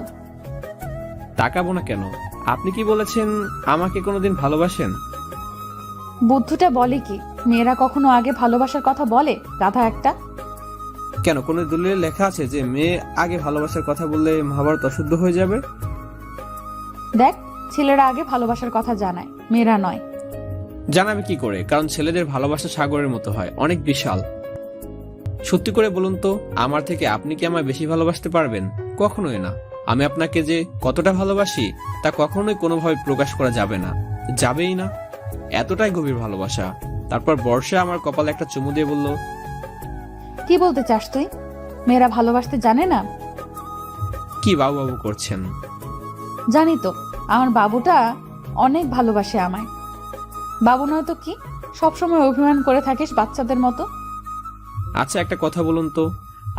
তাকাবো না কেন? আপনি কি বলেছেন আমাকে কোনোদিন ভালোবাসেন? বুদ্ধটা বলে কি, মেয়েরা কখনো আগে ভালোবাসার কথা বলে? গাধা একটা। কেন, কোনো দলিলে লেখা আছে যে মেয়ে আগে ভালোবাসার কথা বললে মহাভারত অশুদ্ধ হয়ে যাবে? দেখ, ছেলেরা আগে ভালোবাসার কথা জানায়, মেয়েরা নয়। জানাবে কি করে? কারণ ছেলেদের ভালোবাসা সাগরের মতো হয়, অনেক বিশাল। সত্যি করে বলুন তো, আমার থেকে আপনি কি আমায় বেশি ভালোবাসতে পারবেন? কখনোই না। আমি আপনাকে যে কতটা ভালোবাসি তা কখনোই কোনোভাবে প্রকাশ করা যাবে না, যাবেই না। এতটাই গভীর ভালোবাসা। তারপর বর্ষা আমার কপালে একটা চুমু দিয়ে বলল, কি বলতে চাস তুই? মেয়েরা ভালোবাসতে জানে না? কি বাবু বাবু করছেন? জানি তো আমার বাবুটা অনেক ভালোবাসে আমায়। বাবু নয় তো কি, সবসময় অভিমান করে থাকিস বাচ্চাদের মতো। আচ্ছা একটা কথা বলুন তো,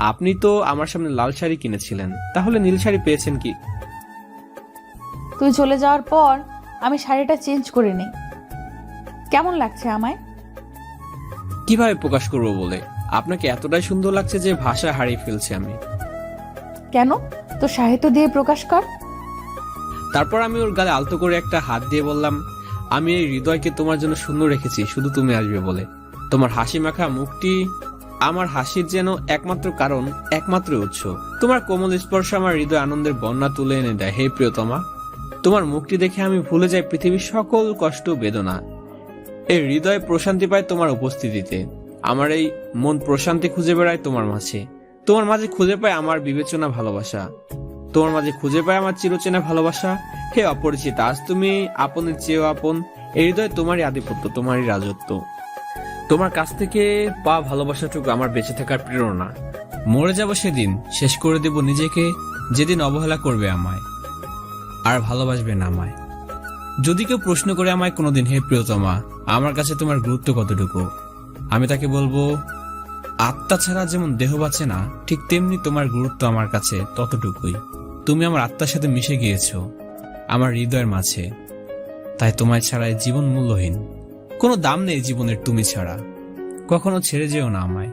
আপনি তো আমার সামনে লাল শাড়ি কিনেছিলেন, তাহলে নীল শাড়ি পেয়েছেন কি? তুই চলে যাওয়ার পর আমি শাড়িটা চেঞ্জ করে নিই। কেমন লাগছে আমায়? কিভাবে প্রকাশ করব বলে, আপনাকে এতটাই সুন্দর লাগছে যে ভাষা হারিয়ে ফেলছি আমি। কেন, তো সাহিত্য দিয়ে প্রকাশ কর। তারপর আমি ওর গালে আলতো করে একটা হাত দিয়ে বললাম, আমি এই হৃদয়কে তোমার জন্য শূন্য রেখেছি শুধু তুমি আসবে বলে। তোমার হাসি মাখা মুখটি আমার হাসির যেন একমাত্র কারণ, একমাত্র উৎস। তোমার কোমল স্পর্শ আমার হৃদয় আনন্দের বন্যা তুলে এনে দেয়। হে প্রিয়তমা, তোমার মুখটি দেখে আমি ভুলে যাই পৃথিবীর সকল কষ্ট বেদনা। এই হৃদয় প্রশান্তি পায় তোমার উপস্থিতিতে। আমার এই মন প্রশান্তি খুঁজে বেড়ায় তোমার মাঝে। তোমার মাঝে খুঁজে পায় আমার বিবেচনা ভালোবাসা। তোমার মাঝে খুঁজে পায় আমার চিরচেনা ভালোবাসা। হে অপরিচিত, আজ তুমি আপনের চেয়েও আপন। এই হৃদয় তোমারই আধিপত্য, তোমারই রাজত্ব। তোমার কাছ থেকে পাওয়া ভালোবাসাটুকু আমার বেঁচে থাকার প্রেরণা। মরে যাব সেদিন, শেষ করে দেব নিজেকে, যেদিন অবহেলা করবে আমায় আর ভালোবাসবে না আমায়। যদি কেউ প্রশ্ন করে আমায় কোনোদিন, হে প্রিয়তমা, আমার কাছে তোমার গুরুত্ব কতটুকু, আমি তাকে বলবো, আত্মা ছাড়া যেমন দেহ বাঁচে না, ঠিক তেমনি তোমার গুরুত্ব আমার কাছে ততটুকুই। তুমি আমার আত্মার সাথে মিশে গিয়েছো আমার হৃদয়ের মাঝে, তাই তোমায় ছাড়া এই জীবন মূল্যহীন। কোনো দাম নেই জীবনের তুমি ছাড়া। কখনো ছেড়ে যেও না আমায়।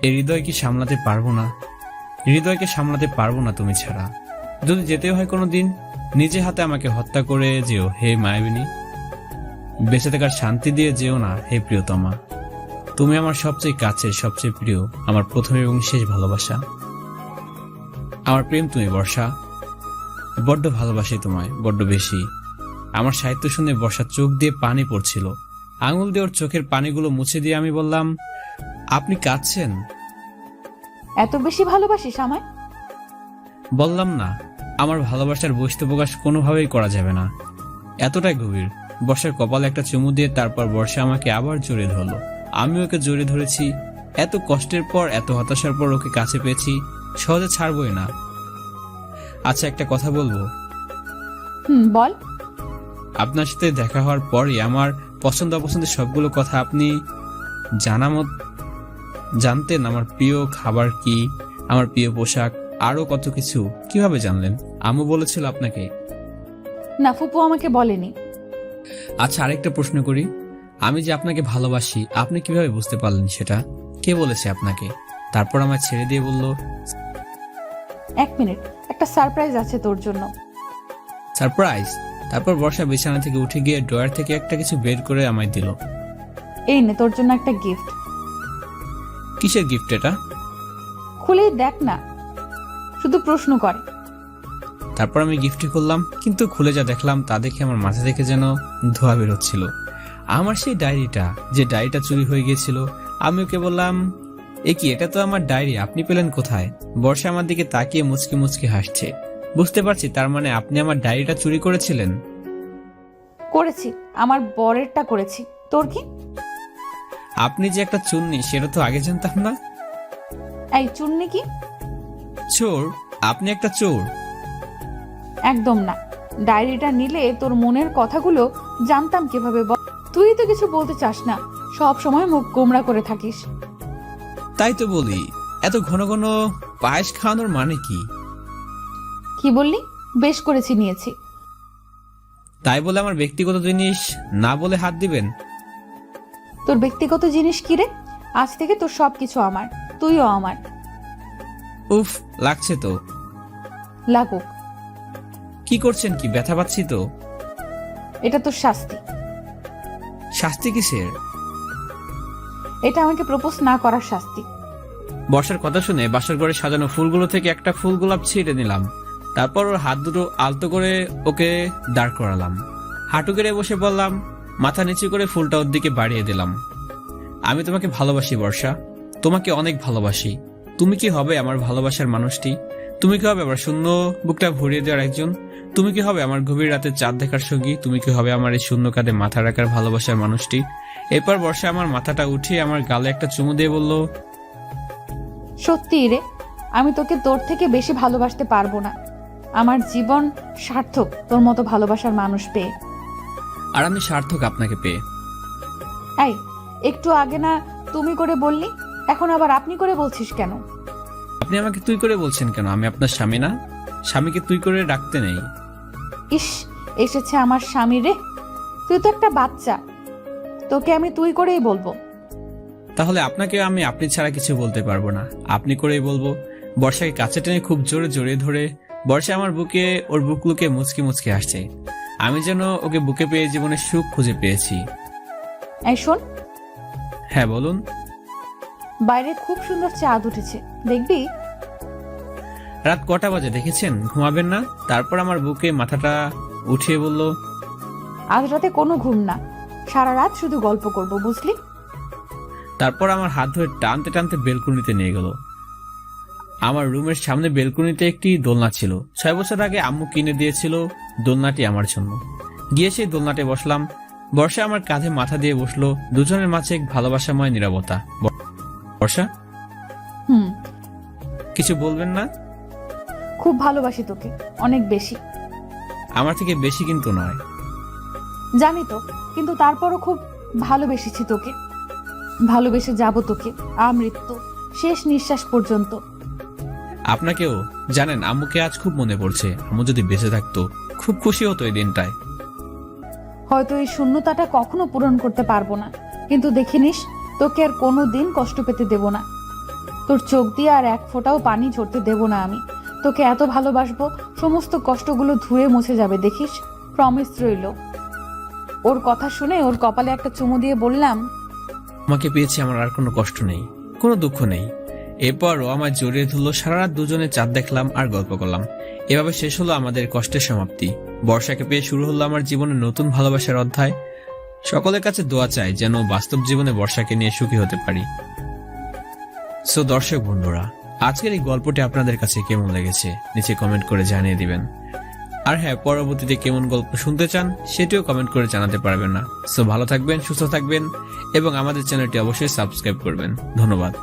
এই হৃদয় কি সামলাতে পারবো না, হৃদয়কে সামলাতে পারবো না তুমি ছাড়া। যদি যেতে হয় কোনোদিন, নিজে হাতে আমাকে হত্যা করে যেও হে মায়াবিনী। বেঁচে থাকার শান্তি দিয়ে যেও না হে প্রিয়তমা। তুমি আমার সবচেয়ে কাছের, সবচেয়ে প্রিয়, আমার প্রথম এবং শেষ ভালোবাসা। আমার প্রেম তুমি বর্ষা, বড্ড ভালোবাসি তোমায়, বড্ড বেশি। আমার সাহিত্য শুনে বর্ষার চোখ দিয়ে পানি পড়ছিল। আঙুল দিয়ে ওর চোখের পানিগুলো মুছে দিয়ে আমি বললাম, আপনি কাঁদছেন? এত বেশি ভালোবাসিস আমায়? বললাম না, আমার ভালোবাসার বস্তু প্রকাশ কোনোভাবেই করা যাবে না, এতটাই গভীর। বর্ষার কপালে একটা চুমু দিয়ে তারপর বর্ষা আমাকে আবার জড়িয়ে ধরলো। আমি ওকে জড়িয়ে ধরেছি। এত কষ্টের পর, এত হতাশার পর ওকে কাছে পেয়েছি, সহজে ছাড়বই না। আচ্ছা একটা কথা বলবো? বল। আপনার সাথে দেখা হওয়ার পরই আমার পছন্দ অপছন্দের সবগুলো কথা আপনি জানতেন। আমার প্রিয় খাবার কি, আমার প্রিয় পোশাক, আরো কত কিছু কিভাবে জানলেন? আম্মু বলেছিল আপনাকে? না, ফুপু আমাকে বলেনি। আচ্ছা আরেকটা প্রশ্ন করি, আমি যে আপনাকে ভালোবাসি আপনি কিভাবে বুঝতে পারলেন সেটা? কে বলেছে আপনাকে? তারপর আমায় ছেড়ে দিয়ে বলল, 1 মিনিট, একটা সারপ্রাইজ আছে তোর জন্য। সারপ্রাইজ? তারপর বর্ষা বিছানা থেকে উঠে গিয়ে ড্রয়ার থেকে একটা কিছু বের করে আমায় দিল। এই নে তোর জন্য একটা গিফট। কিসের গিফট এটা? খুলেই দেখ না, শুধু প্রশ্ন করে। তারপর আমি গিফটটি করলাম, কিন্তু খুলে যা দেখলাম তা দেখে আমার মাথা থেকে যেন ধোঁয়া বেরোচ্ছিল। আমার সেই ডায়েরিটা, যে ডায়েরিটা চুরি হয়ে গিয়েছিল। আমি ওকে বললাম, এ কি, এটা তো আমার ডায়েরি, আপনি পেলেন কোথায়? বর্ষা আমার দিকে তাকিয়ে মুচকি মুচকি হাসছে। বুঝতে পারছি তার মানে আপনি আমার ডায়েরিটা চুরি করেছিলেন। করেছি, আমার বরেরটা করেছি। তোর কি? আপনি যে একটা চুন্নি সেটা তো আগে জানতাম না। এই চুন্নি কি? চোর, আপনি একটা চোর। একদম না, ডায়েরিটা নিলে তোর মনের কথাগুলো জানতাম কিভাবে বল? তুই তো কিছু বলতে চাস না, সব সময় মুখ গোমড়া করে থাকিস। তাই তো বলি, এত ঘন ঘন পায়েস খাওয়ানোর মানে কি? কি বললি? বেশ করেছি, নিয়েছি। তাই বলে আমার ব্যক্তিগত জিনিস না বলে হাত দিবেন? তোর ব্যক্তিগত জিনিস কি রে? আজ থেকে তোর সবকিছু আমার, তুইও আমার। উফ, লাগছে তো। লাগুক। কি করছেন কি? ব্যথা পাচ্ছি তো। এটা তোর শাস্তি। শাস্তি কিসের? এটা আমাকে প্রপোজ না করার শাস্তি। বর্ষার কথা শুনে বাসার ঘরে সাজানো ফুলগুলো থেকে একটা ফুল গোলাপ ছিঁড়ে নিলাম। তারপর ওর হাত দুটো আলতো করে ওকে দাঁড় করালাম। হাঁটু গেড়ে বসে বললাম, মাথা নিচু করে ফুলটা ওর দিকে বাড়িয়ে দিলাম। আমি তোমাকে ভালোবাসি বর্ষা, তোমাকে অনেক ভালোবাসি। তুমি কি হবে আমার ভালোবাসার মানুষটি? তুমি কি হবে আমার শূন্য বুকটা ভরিয়ে দেওয়ার একজন? তুমি কি হবে আমার গভীর রাতে চাঁদ দেখার সঙ্গী? তুমি কি হবে আমার এই শূন্য কাঁধে মাথা রাখার ভালোবাসার মানুষটি? এরপর বর্ষা আমার মাথাটা উঠিয়ে আমার গালে একটা চুমু দিয়ে বলল, সত্যি রে, আমি তোকে তোর থেকে বেশি ভালোবাসতে পারবো না। আমার জীবন সার্থক তোর মতো ভালোবাসার মানুষ পেয়ে। আর আমি সার্থক আপনাকে পেয়ে। এই, একটু আগে না তুমি করে বললি, এখন আবার আপনি করে বলছিস কেন? আপনি আমাকে তুই করে বলছেন কেন? আমি আপনার স্বামী না? স্বামীকে তুই করে ডাকতে নেই। ইস, এসেছে আমার স্বামী রে। তুই তো একটা বাচ্চা, তোকে আমি তুই করেই বলবো। তাহলে আপনাকে আমি আপনি ছাড়া কিছু বলতে পারবো না, আপনি করেই বলবো। বর্ষাকে কাছে টেনে খুব জোরে জড়িয়ে ধরে বর্ষা আমার বুকে ওর বুক লুকে মুচকি মুচকি আসছে। আমি যেন ওকে বুকে পেয়ে জীবনে সুখ খুঁজে পেয়েছি। এই শোন। হ্যাঁ বলুন। বাইরে খুব সুন্দর চাঁদ উঠেছে, দেখবি? রাত কটা বাজে দেখেছেন? ঘুমাবেন না? তারপর আমার বুকে মাথাটা উঠিয়ে বলল, আজ রাতে কোনো ঘুম না, সারা রাত শুধু গল্প করব, বুঝলি? তারপর আমার হাত ধরে টানতে টানতে বেলকুনিতে নিয়ে গেল। আমার রুমের সামনে বেলকুনিতে একটি দোলনা ছিল। 6 বছর আগে আম্মু কিনে দিয়েছিল দোলনাটি আমার জন্য। গিয়ে সেই দোলনাতে বসলাম। বর্ষা আমার কাঁধে মাথা দিয়ে বসলো। দুজনের মাঝে এক ভালোবাসাময় নীরবতা। বর্ষা, কিছু বলবেন না? খুব ভালোবাসি তোকে, অনেক বেশি। আমার থেকে বেশি কিন্তু নয়। জানি তো, কিন্তু তারপরও খুব ভালোবেসেছি তোকে। ভালোবেসে যাব তোকে আমৃত্যু, শেষ নিঃশ্বাস পর্যন্ত। আপনাকেও। জানেন, আম্মুকে আজ খুব মনে পড়ছে। আম্মু যদি বেঁচে থাকতো খুব খুশি হতো এই দিনটায়। হয়তো এই শূন্যতাটা কখনো পূরণ করতে পারবো না, কিন্তু দেখে নিস, তোকে আর কোনো দিন কষ্ট পেতে দেব না। তোর চোখ দিয়ে আর এক ফোঁটাও পানি ঝরতে দেব না আমি। তোকে এত ভালোবাসবো, সমস্ত কষ্টগুলো ধুয়ে মুছে যাবে, দেখিস। প্রমিস রইল। ওর কথা শুনে ওর কপালে একটা চুমু দিয়ে বললাম, আমাকে পেয়েছি, আমার আর কোনো কষ্ট নেই, কোনো দুঃখ নেই। এরপর ও আমার জড়িয়ে ধরলো। সারা রাত দুজনে চাঁদ দেখলাম আর গল্প করলাম। এভাবে শেষ হলো আমাদের কষ্টের সমাপ্তি। বর্ষাকে পেয়ে শুরু হলো আমার জীবনের নতুন ভালোবাসার অধ্যায়। সকলের কাছে দোয়া চাই যেন বাস্তব জীবনে বর্ষাকে নিয়ে সুখী হতে পারি। সো দর্শক বন্ধুরা, আজকের এই গল্পটি আপনাদের কাছে কেমন লেগেছে নিচে কমেন্ট করে জানিয়ে দিবেন। আর হ্যাঁ, পরবর্তীতে কেমন গল্প শুনতে চান সেটিও কমেন্ট করে জানাতে পারবেন না। সো ভালো থাকবেন, সুস্থ থাকবেন এবং আমাদের চ্যানেলটি অবশ্যই সাবস্ক্রাইব করবেন। ধন্যবাদ।